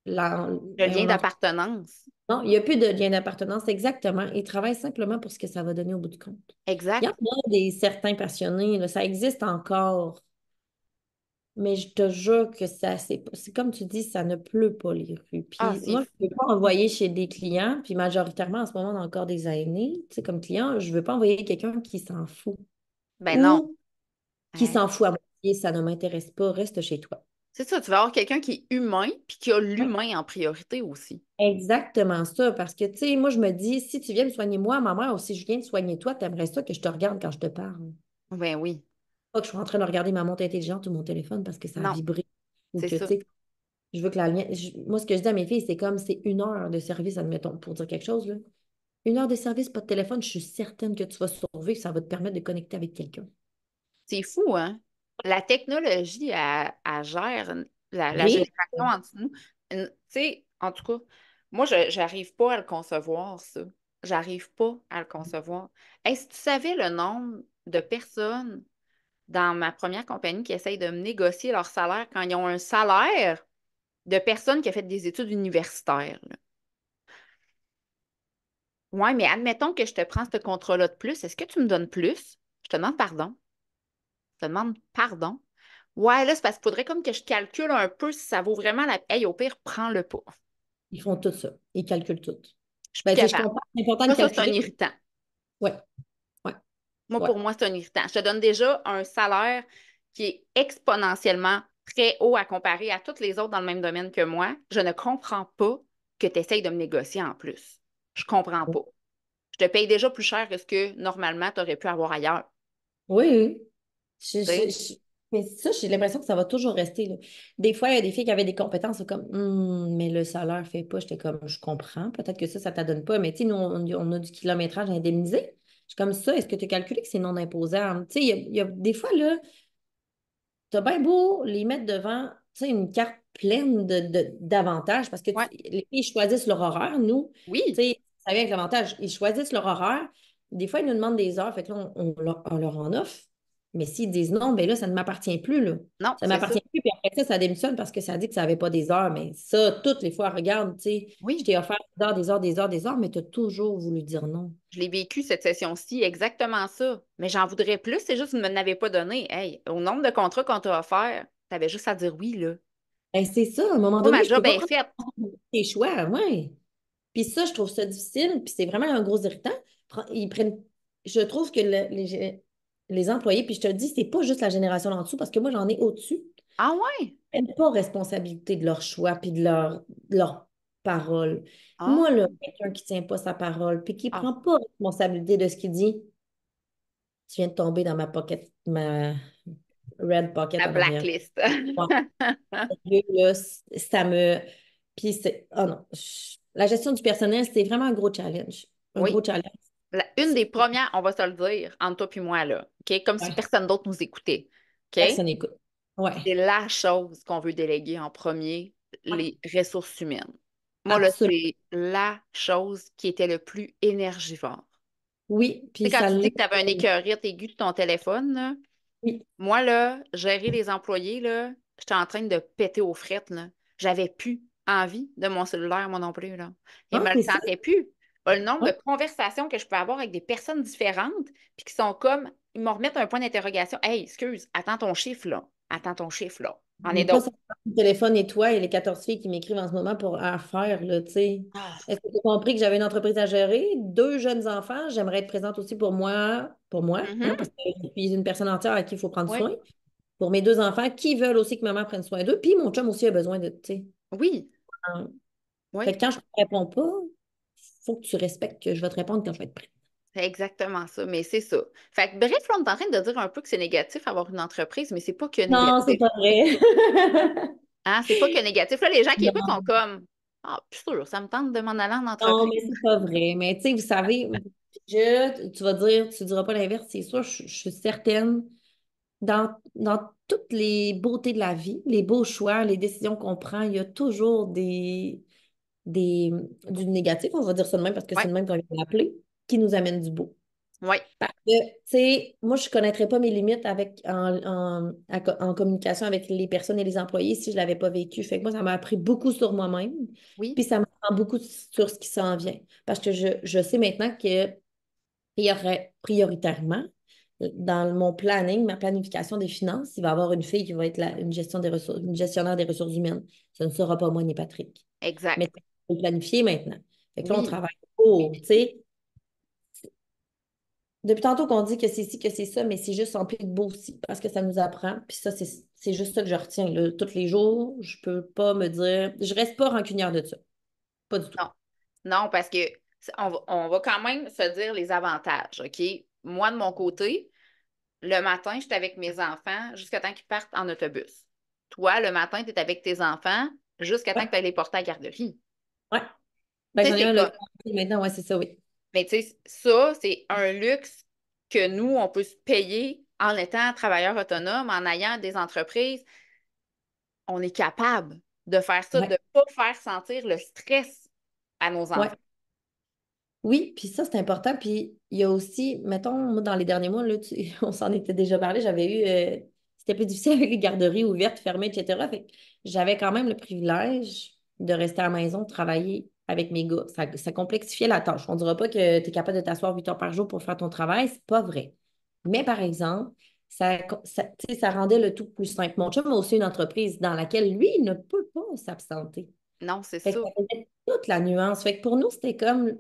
voyons, lien d'appartenance. non, il n'y a plus de lien d'appartenance exactement. Ils travaillent simplement pour ce que ça va donner au bout du compte. Il y en Exact. a certains passionnés, là, ça existe encore, mais je te jure que c'est comme tu dis, ça ne pleut pas les rues. Ah, Puis c'est moi, je ne fou. veux pas envoyer chez des clients, puis majoritairement en ce moment, on a encore des aînés, tu sais, comme client, je ne veux pas envoyer quelqu'un qui s'en fout Ben non. ou qui Hein. s'en fout à moitié, ça ne m'intéresse pas, reste chez toi. C'est ça, tu vas avoir quelqu'un qui est humain puis qui a Ouais. l'humain en priorité aussi. Exactement ça, parce que, tu sais, moi, je me dis, si tu viens me soigner moi, ma mère, ou si je viens te soigner toi, t'aimerais ça que je te regarde quand je te parle. Ben oui. Pas que je sois en train de regarder ma montre intelligente ou mon téléphone parce que ça a Non, vibré. Ou c'est que, tu ça. sais, je veux que la lumière. Moi, ce que je dis à mes filles, c'est comme c'est 1 heure de service, admettons, pour dire quelque chose, là. 1 heure de service, pas de téléphone, je suis certaine que tu vas survivre, ça va te permettre de connecter avec quelqu'un. C'est fou, hein? La technologie, elle gère la Rien. génération entre nous. Tu sais, en tout cas, moi, je n'arrive pas à le concevoir, ça. J'arrive pas à le concevoir. Est-ce que tu savais le nombre de personnes dans ma première compagnie qui essayent de me négocier leur salaire quand ils ont un salaire de personnes qui ont fait des études universitaires, là? Ouais, mais admettons que je te prends ce contrat-là de plus. Est-ce que tu me donnes plus? Je te demande pardon. Je te demande pardon. Ouais, là, c'est parce qu'il faudrait comme que je calcule un peu si ça vaut vraiment la. Hey, au pire, prends-le pas. Ils font tout ça. Ils calculent tout. Je suis plus Ben, tu sais, je capable. comprends, c'est important de Ça, c'est un calculer. irritant. Ouais, ouais, Moi, ouais. pour moi, c'est un irritant. Je te donne déjà un salaire qui est exponentiellement très haut à comparer à tous les autres dans le même domaine que moi. Je ne comprends pas que tu essayes de me négocier en plus. Je comprends pas. Je te paye déjà plus cher que ce que normalement tu aurais pu avoir ailleurs. Oui, oui. Je- Tu je- sais? je- Mais ça, j'ai l'impression que ça va toujours rester, là. Des fois, il y a des filles qui avaient des compétences, c'est comme, mais le salaire fait pas. J'étais comme, je comprends. Peut-être que ça t'adonne pas. Mais tu sais, nous, on a du kilométrage indemnisé. Je suis comme ça. Est-ce que tu as calculé que c'est non imposable? Tu sais, il y a des fois, là, t'as bien beau les mettre devant, tu sais, une carte pleine d'avantages parce que Ouais. les filles choisissent leur horaire. Nous, tu Oui. sais, ça vient avec l'avantage. Ils choisissent leur horaire. Des fois, ils nous demandent des heures. Fait que là, on leur en offre. Mais s'ils disent non, ben là, ça ne m'appartient plus, là. Non, Ça ne c'est ça. m'appartient plus. Puis après ça démissionne parce que ça dit que ça n'avait pas des heures. Mais ça, toutes les fois, regarde, tu sais, je Oui. t'ai offert des heures, des heures, des heures, des heures, mais tu as toujours voulu dire non. Je l'ai vécu cette session-ci, exactement ça. Mais j'en voudrais plus, c'est juste que tu ne me l'avais pas donné. Hey, au nombre de contrats qu'on t'a offert, tu avais juste à dire oui, là. Ben, c'est ça, à un moment Moi, ma donné, je peux job pas est prendre faite. tes choix, ouais. Puis ça, je trouve ça difficile, puis c'est vraiment un gros irritant. Ils prennent, je trouve que les employés, puis je te le dis, c'est pas juste la génération en dessous, parce que moi, j'en ai au-dessus, Ah ouais? ils prennent pas responsabilité de leur choix, puis de leur parole. Moi, Ah, là, quelqu'un qui tient pas sa parole, puis qui ah, prend pas responsabilité de ce qu'il dit, tu viens de tomber dans ma red pocket la en arrière. blacklist. Ouais, sérieux, là, ça me... Puis c'est... Oh non. La gestion du personnel, c'est vraiment un gros challenge. Un Oui. gros challenge. Une C'est... des premières, on va se le dire, entre toi et moi, là. OK? Comme si Ouais, personne d'autre nous écoutait. OK? personne n'écoute. Ouais, C'est la chose qu'on veut déléguer en premier, ouais, les ressources humaines. Moi, là, absolument. c'est la chose qui était le plus énergivore. Oui, Tu sais, puis quand ça tu dis l'est. que tu avais un écœurite aigu de ton téléphone, là, Oui. moi, là, gérer les employés, là, j'étais en train de péter aux frettes, là. J'avais plus envie de mon cellulaire, moi non plus, là. Il Ah, me le c'est ça? sentais plus. Le nombre de Ouais. conversations que je peux avoir avec des personnes différentes, puis qui sont comme, ils me remettent un point d'interrogation. Hey, excuse, attends ton chiffre, là. Attends ton chiffre, là. En est N'oublie pas d'autres. son téléphone et toi et les 14 filles qui m'écrivent en ce moment pour en faire, là, tu sais. Ah, Est-ce que tu as compris que j'avais une entreprise à gérer, deux jeunes enfants? J'aimerais être présente aussi pour moi, hein, mhm, parce que je suis une personne entière à qui il faut prendre oui, soin. Pour mes deux enfants qui veulent aussi que maman prenne soin d'eux. Puis mon chum aussi a besoin de, tu sais. oui, Fait oui. que quand je ne te réponds pas, il faut que tu respectes que je vais te répondre quand je vais être prête. C'est exactement ça, mais c'est ça. Fait que bref, là, on est en train de dire un peu que c'est négatif avoir une entreprise, mais c'est pas que Non, c'est négatif. pas vrai. Hein? C'est pas que négatif. Là, les gens qui écoutent sont Non, comme Ah, plus sûr, ça me tente de m'en aller en non, entreprise. mais c'est pas vrai. Mais tu sais, vous savez, tu vas dire, tu diras pas l'inverse, c'est sûr, je suis certaine, dans toutes les beautés de la vie, les beaux choix, les décisions qu'on prend, il y a toujours des, du négatif, on va dire ça de même parce que Oui, c'est de même qu'on vient de l'appeler, qui nous amène du beau. oui, Parce que, tu sais, moi, je ne connaîtrais pas mes limites en communication avec les personnes et les employés si je ne l'avais pas vécu. Fait que moi, ça m'a appris beaucoup sur moi-même, oui, puis ça m'apprend beaucoup sur ce qui s'en vient. Parce que je sais maintenant que il y aurait prioritairement, dans mon planning, ma planification des finances, il va y avoir une fille qui va être une gestion des ressources, une gestionnaire des ressources humaines. Ce ne sera pas moi ni Patrick. Mais exact. il faut le planifier maintenant. Fait que là, on Oui, travaille pour, tu sais. Depuis tantôt qu'on dit que c'est ci, que c'est ça, mais c'est juste rempli de beau aussi, parce que ça nous apprend. Puis ça, c'est juste ça que je retiens, là. Tous les jours, je peux pas me dire. Je reste pas rancunière de ça. Pas du tout. non. Non, parce que on va quand même se dire les avantages, OK? Moi, de mon côté, le matin, j'étais avec mes enfants jusqu'à temps qu'ils partent en autobus. Toi, le matin, tu es avec tes enfants jusqu'à temps Ouais, que tu ailles les porter à la garderie. ouais. Ben, Tu j'en sais, ai c'est un comme. là. Maintenant, ouais, c'est ça, oui. Mais tu sais, ça, c'est un luxe que nous, on peut se payer en étant travailleurs autonomes, en ayant des entreprises. On est capable de faire ça, de Ouais, ne pas faire sentir le stress à nos ouais. enfants. Oui, puis ça, c'est important. Puis il y a aussi, mettons, moi, dans les derniers mois, là, on s'en était déjà parlé, j'avais eu, c'était plus difficile avec les garderies ouvertes, fermées, etc. Fait que j'avais quand même le privilège de rester à la maison, de travailler avec mes gars. Ça complexifiait la tâche. On ne dira pas que tu es capable de t'asseoir 8 heures par jour pour faire ton travail, c'est pas vrai. Mais par exemple, tu sais, ça rendait le tout plus simple. Mon chum a aussi une entreprise dans laquelle lui, il ne peut pas s'absenter. Non, c'est Fait que ça. ça faisait toute la nuance. Fait que pour nous, c'était comme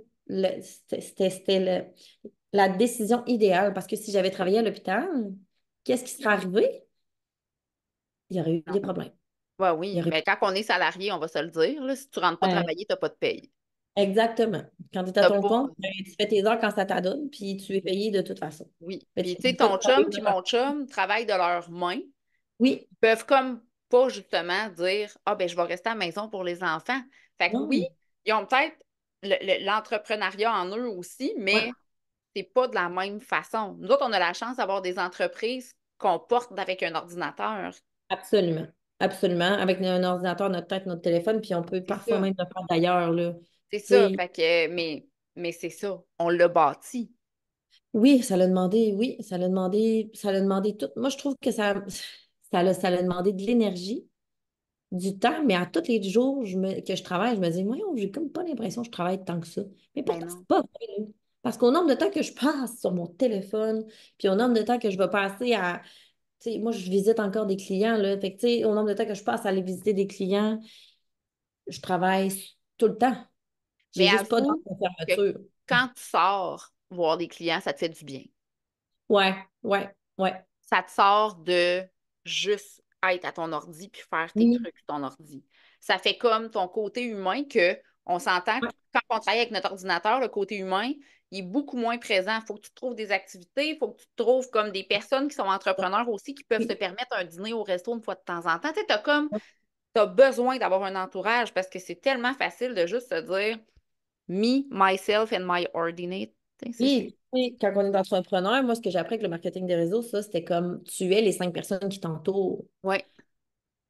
la décision idéale parce que si j'avais travaillé à l'hôpital, qu'est-ce qui serait arrivé? Il y aurait eu Non. des problèmes. Ouais, Il y oui, aurait... mais quand on est salarié, on va se le dire, là, si tu ne rentres pas Ouais, travailler, tu n'as pas de paye. exactement. Quand tu es à T'as ton pas. compte, ben, tu fais tes heures quand ça t'adonne, puis tu es payé de toute façon. Oui. Mais Puis, tu tu ne sais, dis pas ton travailler chum de puis leur- mon chum travaillent de leurs mains. Oui, Ils peuvent comme pas justement dire Ah, ben, je vais rester à la maison pour les enfants. Fait que oui, non. ils ont peut-être l'entrepreneuriat en eux aussi, Ouais, mais c'est pas de la même façon. Nous autres, on a la chance d'avoir des entreprises qu'on porte avec un ordinateur. absolument. Absolument. Avec un ordinateur, notre tête, notre téléphone, puis on peut C'est parfois ça. même le faire d'ailleurs, là. Tu C'est ça. sais, Fait que, mais c'est ça. On l'a bâti. oui, ça l'a demandé, oui, ça l'a demandé tout. Moi, je trouve que ça l'a demandé de l'énergie, du temps, mais à tous les jours que je travaille, je me dis, voyons, j'ai comme pas l'impression que je travaille tant que ça. Mais Ben pourtant, non. c'est pas vrai, là. Parce qu'au nombre de temps que je passe sur mon téléphone, puis au nombre de temps que je vais passer tu sais, moi, je visite encore des clients, là. Fait que, tu sais, au nombre de temps que je passe à aller visiter des clients, je travaille tout le temps. Mais J'ai juste pas d'heure avoue de que fermeture. quand tu sors voir des clients, ça te fait du bien. Ouais, ouais, ouais. Ça te sort de juste être à ton ordi puis faire tes Oui. trucs sur ton ordi. Ça fait comme ton côté humain que on s'entend que Ouais, quand on travaille avec notre ordinateur, le côté humain, il est beaucoup moins présent. Il faut que tu trouves des activités, il faut que tu trouves comme des personnes qui sont entrepreneurs aussi qui peuvent se oui. permettre un dîner au resto une fois de temps en temps. Tu sais, t'as besoin d'avoir un entourage parce que c'est tellement facile de juste se dire me, myself and my ordinate. Tu sais, Oui, tu sais, quand on est entrepreneur, moi, ce que j'ai appris avec le marketing des réseaux, ça, c'était comme tu es les 5 personnes qui t'entourent. ouais,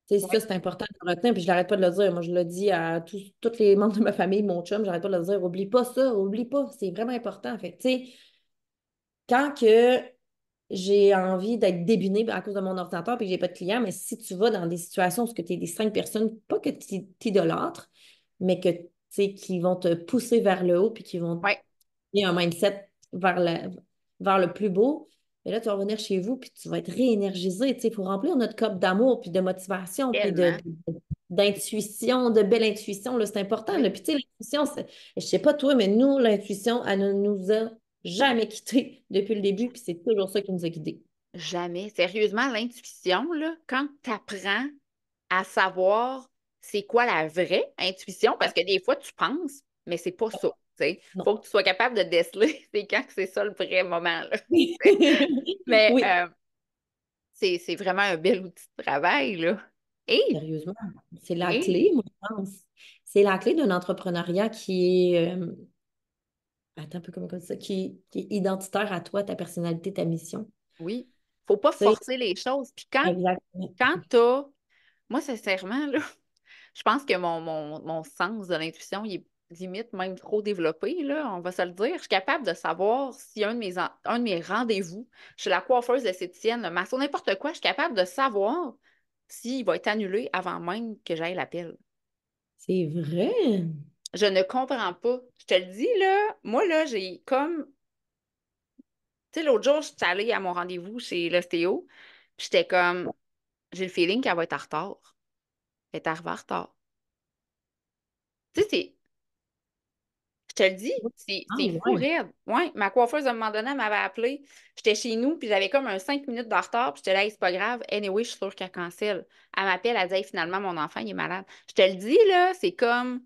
Tu sais, ça, ouais, c'est important de le retenir, puis je n'arrête pas de le dire. Moi, je le dis à tous les membres de ma famille, mon chum, j'arrête pas de le dire. Oublie pas ça, oublie pas. C'est vraiment important. Fait que, tu sais, quand que j'ai envie d'être débunée à cause de mon ordinateur puis que j'ai pas de clients, mais si tu vas dans des situations où tu es des 5 personnes, pas que tu t'idolâtres, mais que, tu sais, qui vont te pousser vers le haut puis qui vont ouais, et un mindset vers le plus beau. Et là, tu vas revenir chez vous, puis tu vas être réénergisé. Tu sais, il faut remplir notre cup d'amour, puis de motivation, puis tellement. d'intuition, de belle intuition. Là, c'est important. Là. Oui. Puis, tu sais, l'intuition, je sais pas toi, mais nous, l'intuition, elle ne nous a jamais quittés depuis le début, puis c'est toujours ça qui nous a guidés. Jamais. Sérieusement, l'intuition, là, quand tu apprends à savoir c'est quoi la vraie intuition, parce Ouais. que des fois, tu penses, mais c'est pas ça. Il Non. faut que tu sois capable de déceler c'est quand que c'est ça le vrai moment. Là, t'sais. Mais Oui, c'est vraiment un bel outil de travail. Là. Et, sérieusement, c'est la et, clé, moi, je pense. C'est la clé d'un entrepreneuriat qui est, attends un peu comme ça, qui est identitaire à toi, ta personnalité, ta mission. oui, faut pas Tu sais, forcer les choses. Puis exactement. quand t'as, moi, sincèrement, là, je pense que mon sens de l'intuition, il est limite même trop développé, là, on va se le dire. Je suis capable de savoir si un de mes rendez-vous chez la coiffeuse esthéticienne, le masso, n'importe quoi, je suis capable de savoir s'il va être annulé avant même que j'aille l'appel. C'est vrai. Je ne comprends pas. Je te le dis, là, moi, là, j'ai comme. Tu sais, l'autre jour, je suis allée à mon rendez-vous chez l'ostéo, puis j'étais comme, j'ai le feeling qu'elle va être en retard. Elle est arrivée en retard. Tu sais, je te le dis, Ah c'est fou ouais. raide. Ouais, ma coiffeuse, à un moment donné, elle m'avait appelé. J'étais chez nous, puis j'avais comme un 5 minutes de retard, puis j'étais là, Hey, c'est pas grave. Anyway, je suis sûre qu'elle cancelle. Elle m'appelle, elle dit, Hey, finalement, mon enfant, il est malade. Je te le dis, là, c'est comme,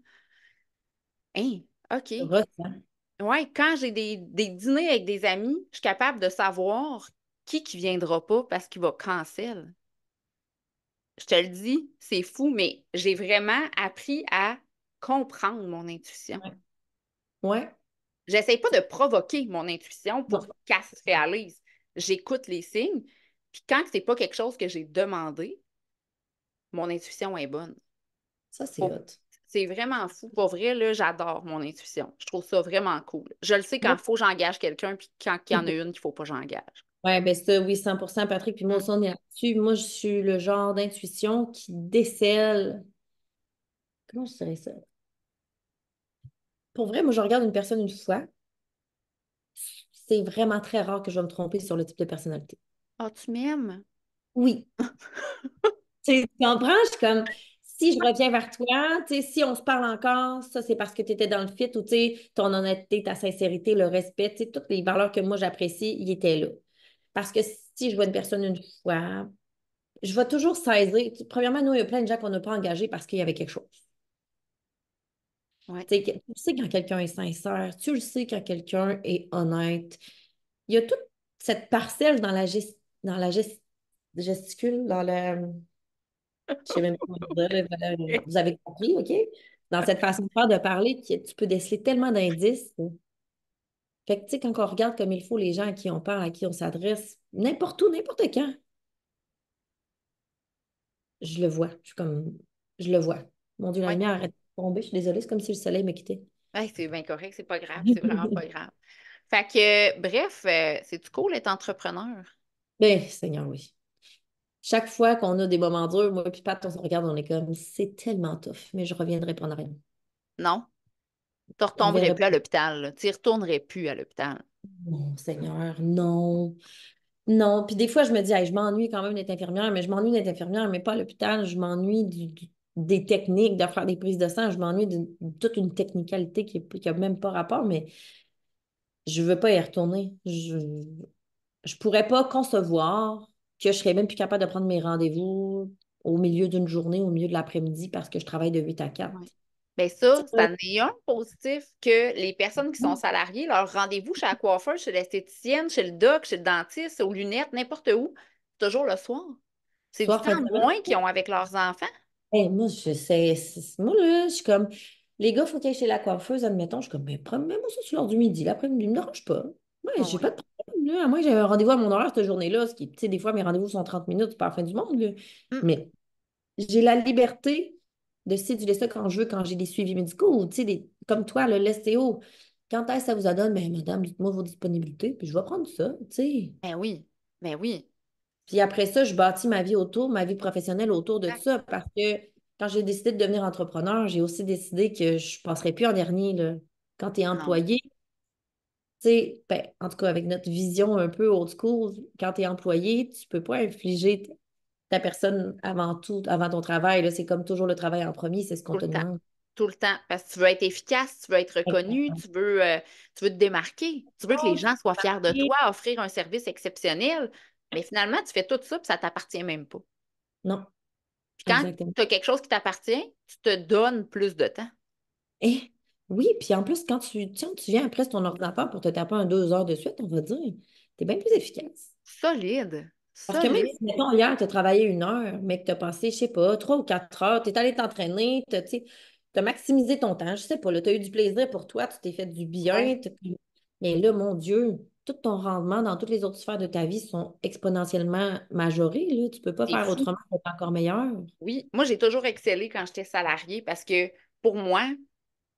hein, OK. Ross, hein? Ouais, quand j'ai des dîners avec des amis, je suis capable de savoir qui viendra pas parce qu'il va cancel. Je te le dis, c'est fou, mais j'ai vraiment appris à comprendre mon intuition. Ouais. Ouais. J'essaie pas de provoquer mon intuition pour Non, qu'elle se réalise. J'écoute les signes, puis quand c'est pas quelque chose que j'ai demandé, mon intuition est bonne. ça, c'est Pour- hot. C'est vraiment fou. Pour vrai, là, j'adore mon intuition. Je trouve ça vraiment cool. Je le sais quand Moi, il faut que j'engage quelqu'un, puis quand il y en a une qu'il faut pas que j'engage. ouais, ben ça, oui, 100% Patrick. Puis moi Mm. aussi, on est là-dessus. Moi, je suis le genre d'intuition qui décèle. Comment je dirais ça? Pour vrai, moi, je regarde une personne une fois. C'est vraiment très rare que je vais me tromper sur le type de personnalité. Ah, tu m'aimes? Oui. Tu comprends? Je suis comme, si je reviens vers toi, tu sais, si on se parle encore, ça, c'est parce que tu étais dans le fit ou, tu sais, ton honnêteté, ta sincérité, le respect, tu sais, toutes les valeurs que moi j'apprécie, ils étaient là. Parce que si je vois une personne une fois, je vais toujours saisir. Premièrement, nous, il y a plein de gens qu'on n'a pas engagés parce qu'il y avait quelque chose. Ouais. Tu sais, tu sais quand quelqu'un est sincère, tu le sais quand quelqu'un est honnête. Il y a toute cette parcelle dans la gesticule, dans la, je sais même pas comment dire, là, voilà, vous avez compris, OK? Dans cette façon de faire, de parler, tu peux déceler tellement d'indices. Fait que, tu sais, quand on regarde comme il faut les gens à qui on parle, à qui on s'adresse, n'importe où, n'importe quand, je le vois. Je suis comme, je le vois. Mon Dieu, la Ouais. lumière arrête de tomber. Je suis désolée, c'est comme si le soleil me quittait. Ouais, c'est bien correct, c'est pas grave, c'est vraiment pas grave. Fait que, bref, c'est-tu cool d'être entrepreneur? Ben, Seigneur, oui. Chaque fois qu'on a des moments durs, moi et Pat, on se regarde, on est comme, c'est tellement tough, mais je reviendrai pas en arrière. Non? Tu ne Je retomberais reviendrai plus à pas. l'hôpital, là. Tu y retournerais plus à l'hôpital. Non, Seigneur, non. Non, puis des fois, je me dis, hey, je m'ennuie quand même d'être infirmière, mais je m'ennuie d'être infirmière, mais pas à l'hôpital. Je m'ennuie des techniques, de faire des prises de sang. Je m'ennuie de toute une technicalité qui a même pas rapport, mais je veux pas y retourner. Je pourrais pas concevoir que je serais même plus capable de prendre mes rendez-vous au milieu d'une journée, au milieu de l'après-midi, parce que je travaille de 8 à 4. Ouais. Bien, ça, ça en est un positif que les personnes qui sont salariées, leur rendez-vous chez la coiffeuse, chez l'esthéticienne, chez le doc, chez le dentiste, aux lunettes, n'importe où, c'est toujours le soir. C'est du Soir, temps fin de semaine. moins qu'ils ont avec leurs enfants. Moi, je sais, moi, là, je suis comme, les gars, faut qu'ils aillent chez la coiffeuse, admettons, je suis comme, mais mets-moi ça sur l'heure du midi, l'après-midi, me dérange pas. Ouais, Ah j'ai pas oui. de problème, là. À moins que j'avais un rendez-vous à mon horaire cette journée-là, ce qui, tu sais, des fois, mes rendez-vous sont 30 minutes, c'est pas la fin du monde, là. Hum. Mais j'ai la liberté de céduler ça quand je veux, quand j'ai des suivis médicaux, ou, tu sais, comme toi, le l'estéo. Quand est-ce que ça vous adonne? Ben, madame, dites-moi vos disponibilités, puis je vais prendre ça, tu sais. Ben oui. Ben oui. Puis après ça, je bâtis ma vie autour, ma vie professionnelle autour de Exact. ça parce que quand j'ai décidé de devenir entrepreneur, j'ai aussi décidé que je ne passerai plus en dernier, là. Quand tu es Non. employé, tu sais, ben, en tout cas avec notre vision un peu old school, quand tu es employé, tu ne peux pas infliger ta personne avant tout, avant ton travail, là. C'est comme toujours le travail en premier, c'est ce qu'on Tout le te temps. demande. Tout le temps. Parce que tu veux être efficace, tu veux être reconnu, tu veux te démarquer, tu veux que les gens soient fiers de toi, offrir un service exceptionnel. Mais finalement, tu fais tout ça, puis ça ne t'appartient même pas. Non, Puis quand exactement. tu as quelque chose qui t'appartient, tu te donnes plus de temps. Et oui, puis en plus, quand tiens, tu viens après sur ton ordinateur pour te taper un 2 heures de suite, on va dire, tu es bien plus efficace. Solide. Parce que même Solide. si, mettons, hier, tu as travaillé 1 heure, mais que tu as passé, je sais pas, 3 ou 4 heures, tu es allé t'entraîner, tu as maximisé ton temps, je sais pas, tu as eu du plaisir pour toi, tu t'es fait du Ouais. bien. Mais là, mon Dieu, tout ton rendement dans toutes les autres sphères de ta vie sont exponentiellement majorés. Là. Tu peux pas C'est faire fou. autrement pour être encore meilleur. Oui. Moi, j'ai toujours excellé quand j'étais salariée parce que pour moi,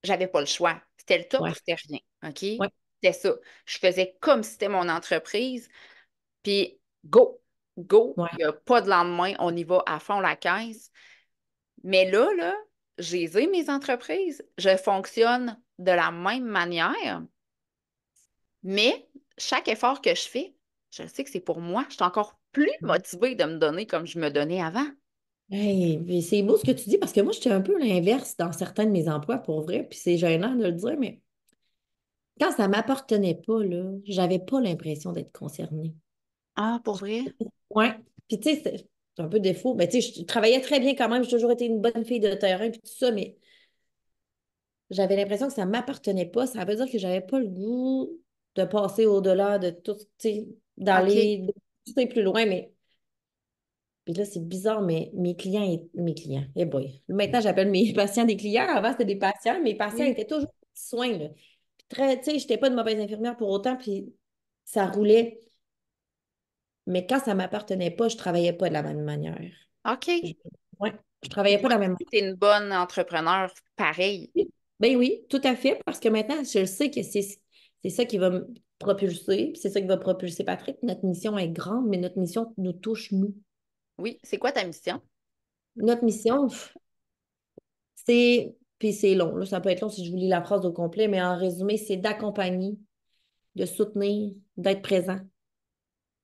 j'avais pas le choix. C'était le top ou Ouais, c'était rien. OK? ouais, C'était ça. Je faisais comme si c'était mon entreprise. Puis, go, go. ouais. Il n'y a pas de lendemain. On y va à fond la caisse. Mais là, j'ai mes entreprises. Je fonctionne de la même manière. Mais chaque effort que je fais, je sais que c'est pour moi. Je suis encore plus motivée de me donner comme je me donnais avant. Hey, puis c'est beau ce que tu dis parce que moi, j'étais un peu l'inverse dans certains de mes emplois pour vrai, puis c'est gênant de le dire, mais quand ça m'appartenait pas, là, j'avais pas l'impression d'être concernée. Ah, pour vrai? Ouais. Puis tu sais, c'est un peu défaut. Mais tu sais, je travaillais très bien quand même. J'ai toujours été une bonne fille de terrain puis tout ça, mais j'avais l'impression que ça ne m'appartenait pas. Ça veut dire que j'avais pas le goût de passer au-delà de tout, tu sais, OK. d'aller tu sais, plus loin. Mais puis là, c'est bizarre, mais mes clients, eh boy. Maintenant, j'appelle mes patients des clients. Avant, c'était des patients. Mes patients Oui. étaient toujours soins, là. Puis très, tu sais, je n'étais pas de mauvaise infirmière pour autant, puis ça roulait. Mais quand ça ne m'appartenait pas, je ne travaillais pas de la même manière. Je, OK. ouais, je Puis travaillais pas toi, de la même tu es une bonne entrepreneur, pareil. manière. Ben oui, tout à fait, parce que maintenant, je le sais que c'est ça qui va me propulser, puis c'est ça qui va propulser Patrick. Notre mission est grande, mais notre mission nous touche, nous. Oui. C'est quoi ta mission? Notre mission, puis c'est long, là, ça peut être long si je vous lis la phrase au complet, mais en résumé, c'est d'accompagner, de soutenir, d'être présent,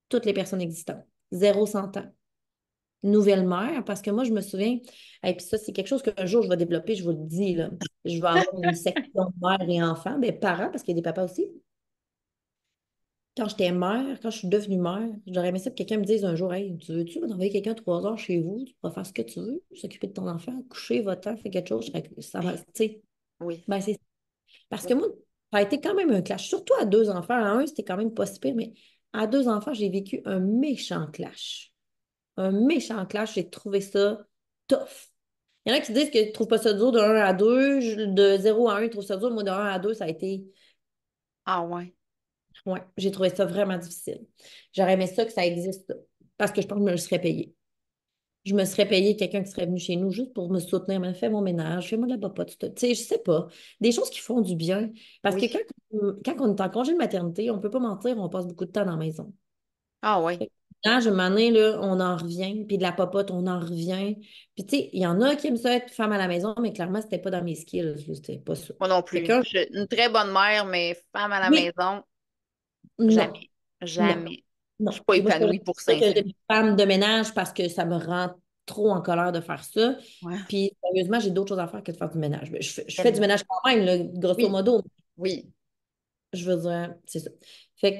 toutes les personnes existantes. 0 100 ans. Nouvelle mère, parce que moi, je me souviens, et puis ça, c'est quelque chose qu'un jour, je vais développer, je vous le dis, là. Je vais avoir une section mère et enfant, ben, parents, parce qu'il y a des papas aussi. Quand j'étais mère, quand je suis devenue mère, j'aurais aimé ça que quelqu'un me dise un jour, hey, tu veux-tu envoyer quelqu'un 3 heures chez vous, tu pourras faire ce que tu veux, s'occuper de ton enfant, coucher, votre faire quelque chose, ça va, tu sais. Oui. Ben, c'est parce que Oui. moi, ça a été quand même un clash, surtout à 2 enfants. À un, c'était quand même pas si pire, mais à 2 enfants, j'ai vécu un méchant clash. Un méchant clash, j'ai trouvé ça tough. Il y en a qui disent qu'ils ne trouvent pas ça dur de 1 à 2, de 0 à 1, ils trouvent ça dur. Moi, de 1 à 2, ça a été. Ah ouais. Ouais, j'ai trouvé ça vraiment difficile. J'aurais aimé ça que ça existe, parce que je pense que je me le serais payé. Je me serais payé quelqu'un qui serait venu chez nous juste pour me soutenir, me fait mon ménage, fais-moi de la popote, tu sais, je sais pas. Des choses qui font du bien. Parce que Oui. quand on est en congé de maternité, on peut pas mentir, on passe beaucoup de temps dans la maison. Ah ouais. Là, je m'en ai, là, on en revient, puis de la popote, on en revient. Puis, tu sais, il y en a qui aiment ça être femme à la maison, mais clairement, c'était pas dans mes skills, là, c'était pas ça. Moi non Fait plus. que, Je suis une très bonne mère, mais femme à la oui, maison, non, jamais. non, Jamais. Je suis Non. pas Puis moi, je suis pas épanouie pour sûr que 500. j'ai une femme de ménage parce que ça me rend trop en colère de faire ça. Ouais, Puis, sérieusement, j'ai d'autres choses à faire que de faire du ménage. Mais je fais du tellement. ménage quand même, là, grosso Oui, modo. oui. Je veux dire, c'est ça. Fait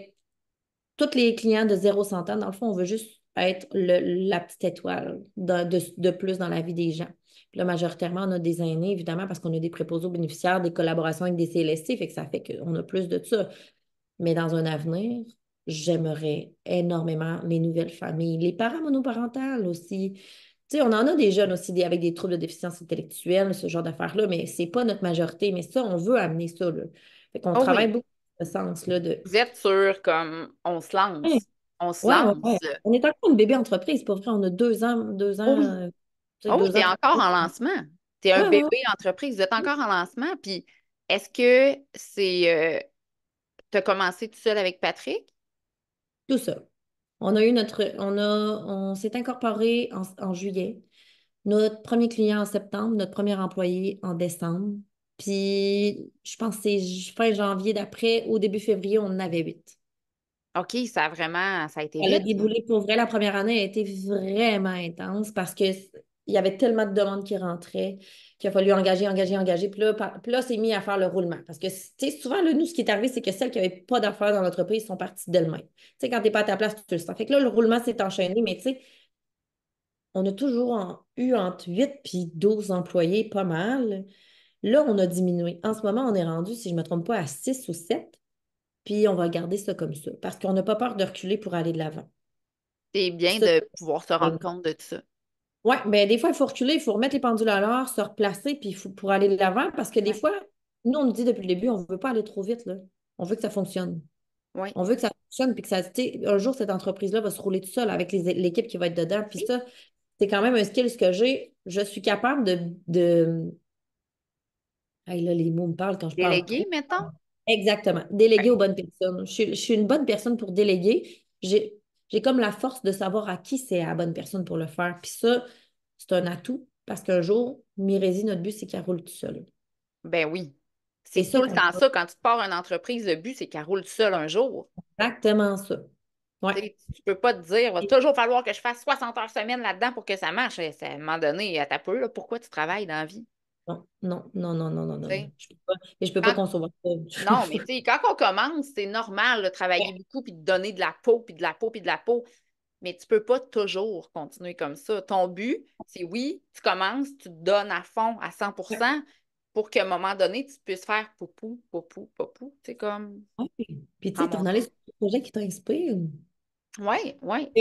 que tous les clients de 0 100 ans, dans le fond, on veut juste être la petite étoile de plus dans la vie des gens. Puis là, majoritairement, on a des aînés, évidemment, parce qu'on a des préposés aux bénéficiaires, des collaborations avec des CLSC, fait que ça fait qu'on a plus de ça. Mais dans un avenir, j'aimerais énormément les nouvelles familles, les parents monoparentales aussi. Tu sais, on en a des jeunes aussi avec des troubles de déficience intellectuelle, ce genre d'affaires-là, mais c'est pas notre majorité. Mais ça, on veut amener ça, là. Fait qu'on Oh travaille oui. beaucoup dans ce sens-là de. Vous êtes sûr comme on se Ouais, lance. On se ouais, ouais, lance. ouais. On est encore une bébé entreprise, pour vrai. On a 2 ans, Oh oui. tu sais, Oh oui, deux t'es ans. encore en lancement. T'es un Ouais, ouais, ouais, bébé entreprise. Vous êtes encore en lancement. Puis est-ce que t'as commencé tout seul avec Patrick? tout ça. On s'est incorporé en juillet. Notre premier client en septembre, notre premier employé en décembre. Puis, je pense que c'est fin janvier d'après, au début février, on en avait 8. OK, ça a été Elle a vite, là. déboulé pour vrai. La première année a été vraiment intense parce que il y avait tellement de demandes qui rentraient qu'il a fallu engager, engager, engager. Puis là, c'est mis à faire le roulement. Parce que, tu sais, souvent, là, nous, ce qui est arrivé, c'est que celles qui n'avaient pas d'affaires dans l'entreprise sont parties d'elles-mêmes. Tu sais, quand tu n'es pas à ta place, tu le sens. Fait que là, le roulement s'est enchaîné, mais tu sais, on a toujours eu entre 8 puis 12 employés, pas mal. Là, on a diminué. En ce moment, on est rendu, si je ne me trompe pas, à 6 ou 7. Puis on va garder ça comme ça parce qu'on n'a pas peur de reculer pour aller de l'avant. C'est Puis bien ça, de pouvoir se rendre compte de ça. ouais, mais des fois, il faut reculer, il faut remettre les pendules à l'heure, se replacer, puis il faut pour aller de l'avant parce que des Ouais. fois, nous, on nous dit depuis le début, on ne veut pas aller trop vite, là. On veut que ça fonctionne. Oui. On veut que ça fonctionne, puis que ça, tu sais, un jour, cette entreprise-là va se rouler tout seul avec l'équipe qui va être dedans. Puis Oui. ça, c'est quand même un skill que j'ai. Je suis capable de... Hey, là, les mots me parlent quand je parle Délégué, trop. mettons. Exactement. Déléguer aux bonnes personnes. Je suis une bonne personne pour déléguer. J'ai comme la force de savoir à qui c'est la bonne personne pour le faire. Puis ça, c'est un atout parce qu'un jour, Miresie, notre but, c'est qu'elle roule tout seul. Ben oui. C'est C'est ça tout le qu'on temps a. ça. Quand tu te pars une entreprise, le but, c'est qu'elle roule seule un jour. Exactement ça. Ouais. Tu sais, tu peux pas te dire, il va toujours falloir que je fasse 60 heures semaine là-dedans pour que ça marche. À un moment donné, à ta peu, là, pourquoi tu travailles dans la vie? Non, non, non, non, non, non, non, Tu non. sais? Je peux pas. Et je peux pas Quand- concevoir ça. Non, mais tu sais, quand on commence, c'est normal de travailler beaucoup puis de donner de la peau, puis de la peau, puis de la peau. Mais tu peux pas toujours continuer comme ça. Ton but, c'est oui, tu commences, tu te donnes à fond, à 100% pour qu'à un moment donné, tu puisses faire poupou, poupou, poupou. C'est comme Ouais. Puis, tu en sais, t'en allais montant. sur des projets qui t'inspirent. Oui, oui,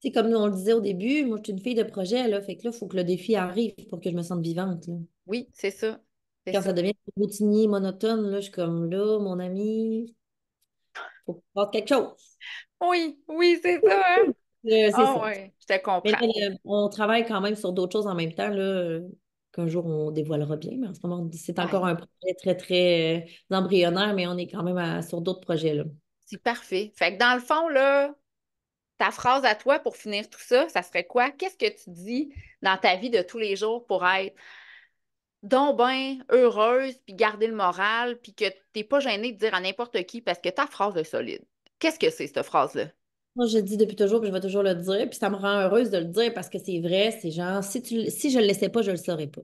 C'est comme nous, on le disait au début, moi, je suis une fille de projet, là. Fait que là, il faut que le défi arrive pour que je me sente vivante, là. oui, c'est ça. C'est Quand ça. ça devient routinier, monotone, là, je suis comme là, mon ami, faut que tu fasses quelque chose. Oui, oui, c'est ça, hein? C'est Ah ça. oui, je te Mais comprends. là, on travaille quand même sur d'autres choses en même temps, là, qu'un jour on dévoilera bien. Mais en ce moment, c'est encore Ouais, un projet très, très embryonnaire, mais on est quand même sur d'autres projets, là. c'est parfait. Fait que dans le fond, là, ta phrase à toi pour finir tout ça, ça serait quoi? Qu'est-ce que tu dis dans ta vie de tous les jours pour être donc ben heureuse, puis garder le moral, puis que t'es pas gênée de dire à n'importe qui parce que ta phrase est solide. Qu'est-ce que c'est, cette phrase-là? Moi, je le dis depuis toujours, puis je vais toujours le dire, puis ça me rend heureuse de le dire parce que c'est vrai, c'est genre, si je le laissais pas, je le saurais pas.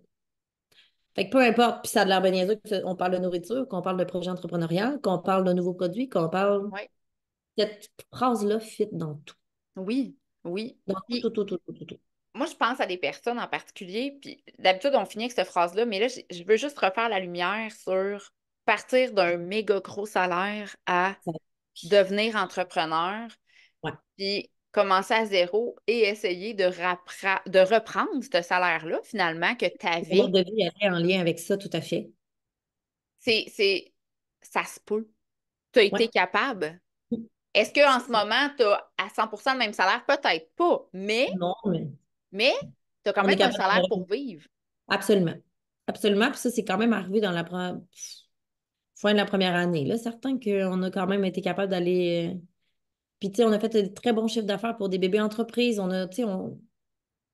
Fait que peu importe, puis ça a de l'air bien niaiseux qu'on parle de nourriture, qu'on parle de projet entrepreneurial, qu'on parle de nouveaux produits, qu'on parle. Oui. Cette phrase-là fit dans tout. Oui, oui. Dans tout, Puis tout, tout, tout, tout, tout, tout. moi, je pense à des personnes en particulier, puis d'habitude, on finit avec cette phrase-là, mais là, je veux juste refaire la lumière sur partir d'un méga gros salaire à Ça- devenir entrepreneur, Ouais. puis commencer à zéro et essayer de reprendre ce salaire-là, finalement, que tu Le mode avais. de vie est en lien avec ça, tout à fait. C'est, ça se peut. Tu as Ouais. été capable. Est-ce qu'en ce moment, tu as à 100% le même salaire? Peut-être pas, Non, mais mais tu as quand on est même un capable salaire de. pour vivre. Absolument. Absolument. Puis ça, c'est quand même arrivé dans la fin de la première année. Là, certain qu'on a quand même été capable d'aller. Puis, tu sais, on a fait de très bons chiffres d'affaires pour des bébés entreprises. On a, tu sais,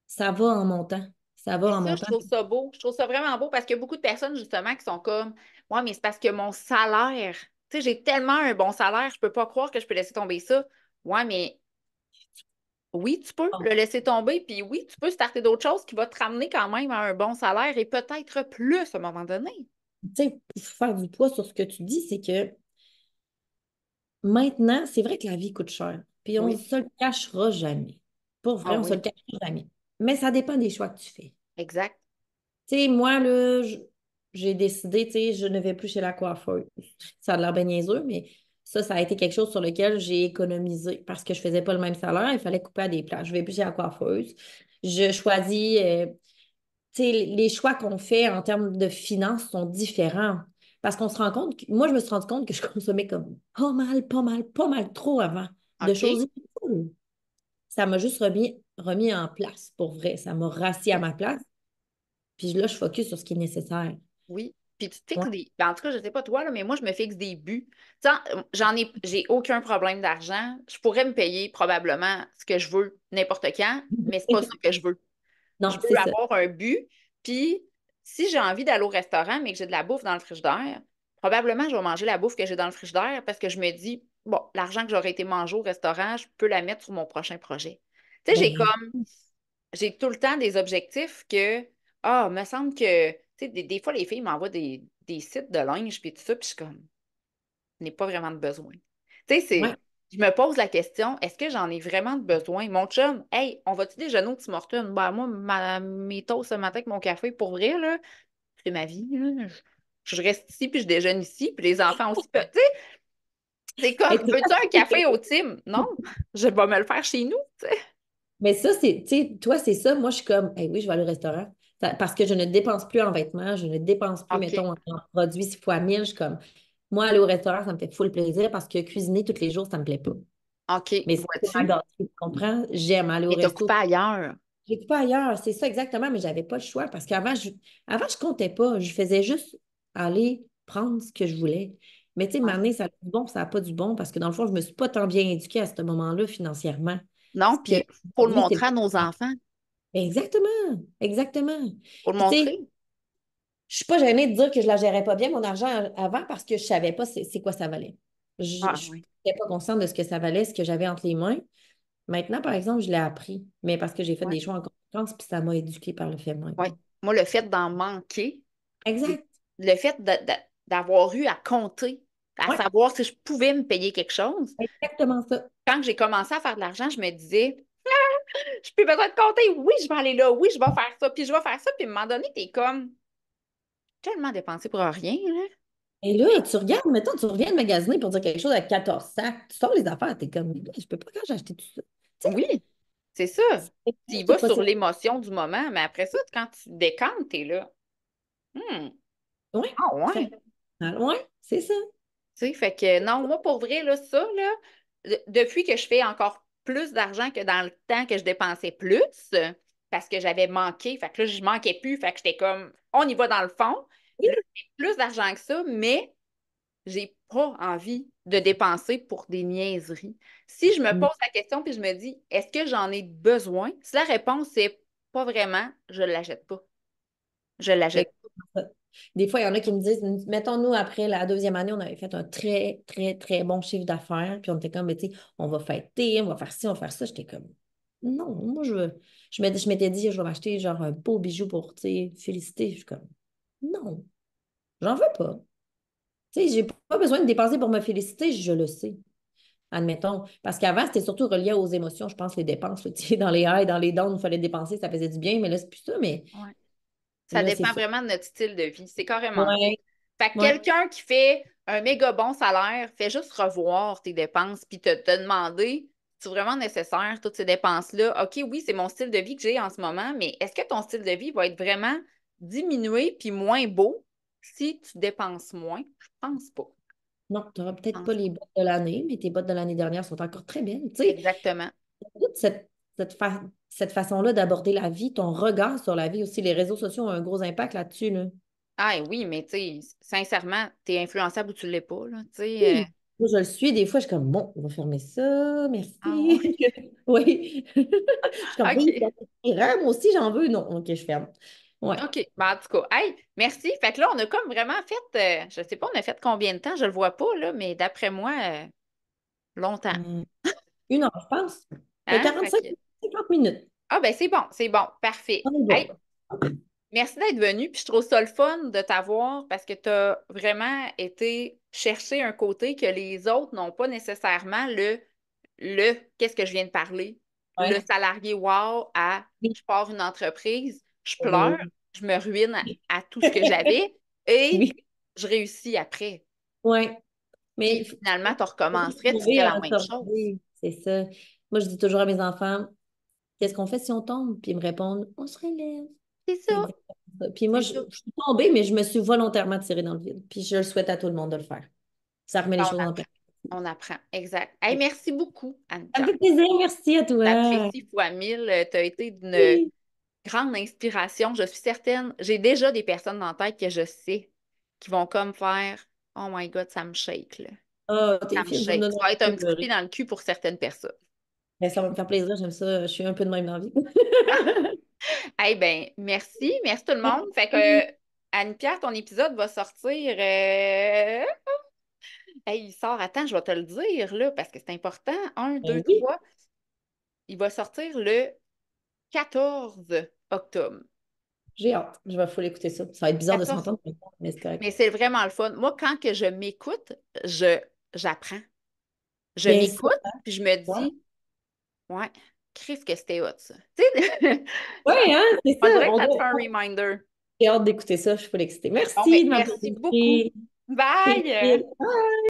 ça va en montant. Ça va Puis en ça, je montant. trouve ça beau. Je trouve ça vraiment beau parce qu'il y a beaucoup de personnes, justement, qui sont comme, ouais, mais c'est parce que mon salaire, tu sais, j'ai tellement un bon salaire, je peux pas croire que je peux laisser tomber ça. Ouais, mais Oui, tu peux le laisser tomber, puis oui, tu peux starter d'autres choses qui vont te ramener quand même à un bon salaire et peut-être plus à un moment donné. Tu sais, pour faire du poids sur ce que tu dis, c'est que maintenant, c'est vrai que la vie coûte cher. Puis on ne Oui. se le cachera jamais. Pour Ah vrai, on ne se le oui, cachera jamais. Mais ça dépend des choix que tu fais. exact. Tu sais, moi, là, j'ai décidé, tu sais, je ne vais plus chez la coiffeuse. Ça a l'air bien niaiseux, mais ça a été quelque chose sur lequel j'ai économisé parce que je ne faisais pas le même salaire. Il fallait couper à des places. Je ne vais plus chez la coiffeuse. Je choisis, tu sais, les choix qu'on fait en termes de finances sont différents. Parce qu'on se rend compte moi, je me suis rendu compte que je consommais comme pas mal trop avant de OK. choses inutiles. Ça m'a juste remis en place, pour vrai. Ça m'a rassis à OK. ma place. Puis là, je focus sur ce qui est nécessaire. Oui. Puis tu te fixes Ouais. des. Ben, en tout cas, je ne sais pas toi, là, mais moi, je me fixe des buts. Tu sais, j'ai aucun problème d'argent. Je pourrais me payer probablement ce que je veux n'importe quand, mais c'est pas ça que je veux. Je Non, veux c'est ça. avoir un but. Puis, si j'ai envie d'aller au restaurant, mais que j'ai de la bouffe dans le frigidaire, probablement je vais manger la bouffe que j'ai dans le frigidaire parce que je me dis, bon, l'argent que j'aurais été manger au restaurant, je peux la mettre sur mon prochain projet. Tu sais, Ben, j'ai tout le temps des objectifs que, ah, me semble que, tu sais, des fois, les filles m'envoient des sites de linge, puis tout ça, puis je suis comme, je n'ai pas vraiment de besoin. Tu sais, ouais. je me pose la question, est-ce que j'en ai vraiment de besoin? Mon chum, hey, on va-tu déjeuner au Tim Hortons? Ben, moi, mes toasts ce matin avec mon café, pour vrai, là, c'est ma vie, là. Je reste ici, puis je déjeune ici, puis les enfants aussi. Tu sais, c'est comme, Hey, tu veux-tu un café vois, au Tim? Non, je vais me le faire chez nous, tu sais. mais ça, c'est, tu sais, toi, c'est ça. Moi, je suis comme, hey, oui, je vais aller au restaurant. Parce que je ne dépense plus en vêtements, je ne dépense plus, OK, mettons, en produits 6 fois 1000. Je suis comme, moi, aller au restaurant, ça me fait full plaisir parce que cuisiner tous les jours, ça ne me plaît pas. OK, Mais ça, c'est ma vois-tu? gâterie, tu comprends? J'aime aller au Mais t'as coupé resto. ailleurs. J'étais pas ailleurs, c'est ça exactement, mais j'avais pas le choix parce qu'avant, je comptais pas. Je faisais juste aller prendre ce que je voulais. Mais tu sais, Ouais. maintenant, ça a du bon, ça n'a pas du bon parce que dans le fond, je me suis pas tant bien éduquée à ce moment-là financièrement. Non, Ce que puis faut le aujourd'hui, c'est montrer à nos enfants. exactement, exactement. Faut le Puis tu sais, montrer. je suis pas gênée de dire que je la gérais pas bien, mon argent avant, parce que je savais pas c'est quoi ça valait. Je Ah oui. n'étais pas consciente de ce que ça valait, ce que j'avais entre les mains. Maintenant, par exemple, je l'ai appris, mais parce que j'ai fait Ouais. des choix en conséquence, puis ça m'a éduquée par le fait même. Ouais. Moi, le fait d'en manquer, Exact. le fait d'avoir eu à compter, à Ouais, savoir si je pouvais me payer quelque chose, exactement ça. quand j'ai commencé à faire de l'argent, je me disais, je plus besoin de compter. Oui, je vais aller là. Oui, je vais faire ça. Puis je vais faire ça. Puis à un moment donné, t'es comme tellement dépensé pour rien, là. Et là, tu regardes, mettons, tu reviens de magasiner pour dire quelque chose avec 14 sacs, tu sors les affaires, t'es comme, je peux pas quand j'ai acheté tout ça. Tu Oui, c'est ça. sais, Tu y c'est vas pas sur ça. l'émotion du moment, mais après ça, quand tu décantes, t'es là. Hmm, Oui, ah fait, ouais. ouais, c'est ça. Tu sais, fait que non, moi, pour vrai, là, ça, là, depuis que je fais encore plus d'argent que dans le temps que je dépensais plus, parce que j'avais manqué, fait que là, je manquais plus, fait que j'étais comme, on y va dans le fond. Oui. Là, j'ai plus d'argent que ça, mais j'ai pas envie de dépenser pour des niaiseries. Si je me pose la question puis je me dis, est-ce que j'en ai besoin? Si la réponse c'est pas vraiment, je l'achète pas. Je Mais l'achète des fois, il y en a qui me disent, mettons, nous, après la deuxième année, on avait fait un très, très, très bon chiffre d'affaires, puis on était comme, mais tu sais, on va fêter, on va faire ci, on va faire ça. J'étais comme, non, moi, je m'étais dit, je vais m'acheter genre un beau bijou pour, tu sais, féliciter. Je suis comme, non, j'en veux pas. Tu sais, j'ai pas besoin de dépenser pour me féliciter, je le sais. Admettons. Parce qu'avant, c'était surtout relié aux émotions, je pense, les dépenses. Là, tu sais, dans les highs, dans les downs, il fallait dépenser, ça faisait du bien, mais là, c'est plus ça, mais pas. Ouais. Ça là, c'est dépend ça. vraiment de notre style de vie. C'est carrément ça. Ouais, Fait que ouais. quelqu'un qui fait un méga bon salaire, fait juste revoir tes dépenses puis te demander si c'est vraiment nécessaire, toutes ces dépenses-là. OK, oui, c'est mon style de vie que j'ai en ce moment, mais est-ce que ton style de vie va être vraiment diminué puis moins beau si tu dépenses moins? Je pense pas. Non, tu n'auras Je peut-être pas pense les pas. bottes de l'année, mais tes bottes de l'année dernière sont encore très belles. Tu sais, Exactement. toute cette façon-là d'aborder la vie, ton regard sur la vie aussi, les réseaux sociaux ont un gros impact là-dessus, là. Ah et oui, mais tu sais, sincèrement, t'es influençable ou tu l'es pas, là. Tu sais, Oui. Moi, je le suis, des fois, je suis comme, bon, on va fermer ça, ah merci. ouais. Oui. Je suis comme, oui, c'est OK. inspirant, moi aussi, j'en veux. Non, OK, je ferme. Ouais. OK. Ben, en tout cas, hey, merci. Fait que là, on a comme vraiment fait, je sais pas, on a fait combien de temps, je le vois pas, là, mais d'après moi, longtemps. Hum, 1 heure, je pense. Hein? Fait 45, que- 50 minutes. Ah, ben c'est bon, parfait. On est Hey, bon. merci d'être venu, puis je trouve ça le fun de t'avoir parce que tu as vraiment été chercher un côté que les autres n'ont pas nécessairement qu'est-ce que je viens de parler, le Ouais. salarié wow à Oui. je pars une entreprise, je pleure, Oui. je me ruine à tout ce que j'avais et Oui. je réussis après. Ouais. Mais Puis finalement, tu faut pas recommencerais, tu ferais tomber la en même chose. sortie. C'est ça. Moi, je dis toujours à mes enfants, qu'est-ce qu'on fait si on tombe? Puis ils me répondent, on se relève. C'est C'est ça, exactement ça. Puis moi, c'est je ça. suis tombée, mais je me suis volontairement tirée dans le vide. Puis je le souhaite à tout le monde de le faire. Ça remet les On choses en apprend, perspective. on apprend, exact. Hey, merci beaucoup, Ça me Anne-Pierre. fait plaisir. Merci à toi. J'apprécie fois mille. Tu as été d'une Oui. grande inspiration. Je suis certaine, j'ai déjà des personnes dans la tête que je sais qui vont comme faire Oh my God, ça me shake, là. Oh, Ça t'es me fine, ça me shake. donne Ça va être envie un de petit pied pleurer. dans le cul pour certaines personnes. Mais ça va me faire plaisir. J'aime ça. Je suis un peu de même dans la vie. Eh bien, merci. Merci tout le monde. Fait que, Merci. Anne-Pierre, ton épisode va sortir. Hey, il sort, attends, je vais te le dire, là, parce que c'est important. Un, deux, Ben oui, trois. Il va sortir le 14 octobre. j'ai hâte. Je vais full écouter ça. Ça va être bizarre de 14. s'entendre, mais c'est correct. Mais c'est vraiment le fun. Moi, quand que je m'écoute, j'apprends. Je Ben ça, m'écoute, puis je me ouais. dis, ouais, Chris, que c'était hot, ça. Tu sais, Ouais, hein, c'est on ça. dirait que On ça te fait doit... un reminder. J'ai hâte d'écouter ça. Je suis full excitée. Bon, ben, Merci de m'avoir merci beaucoup. écouté. C'est Bye! utile.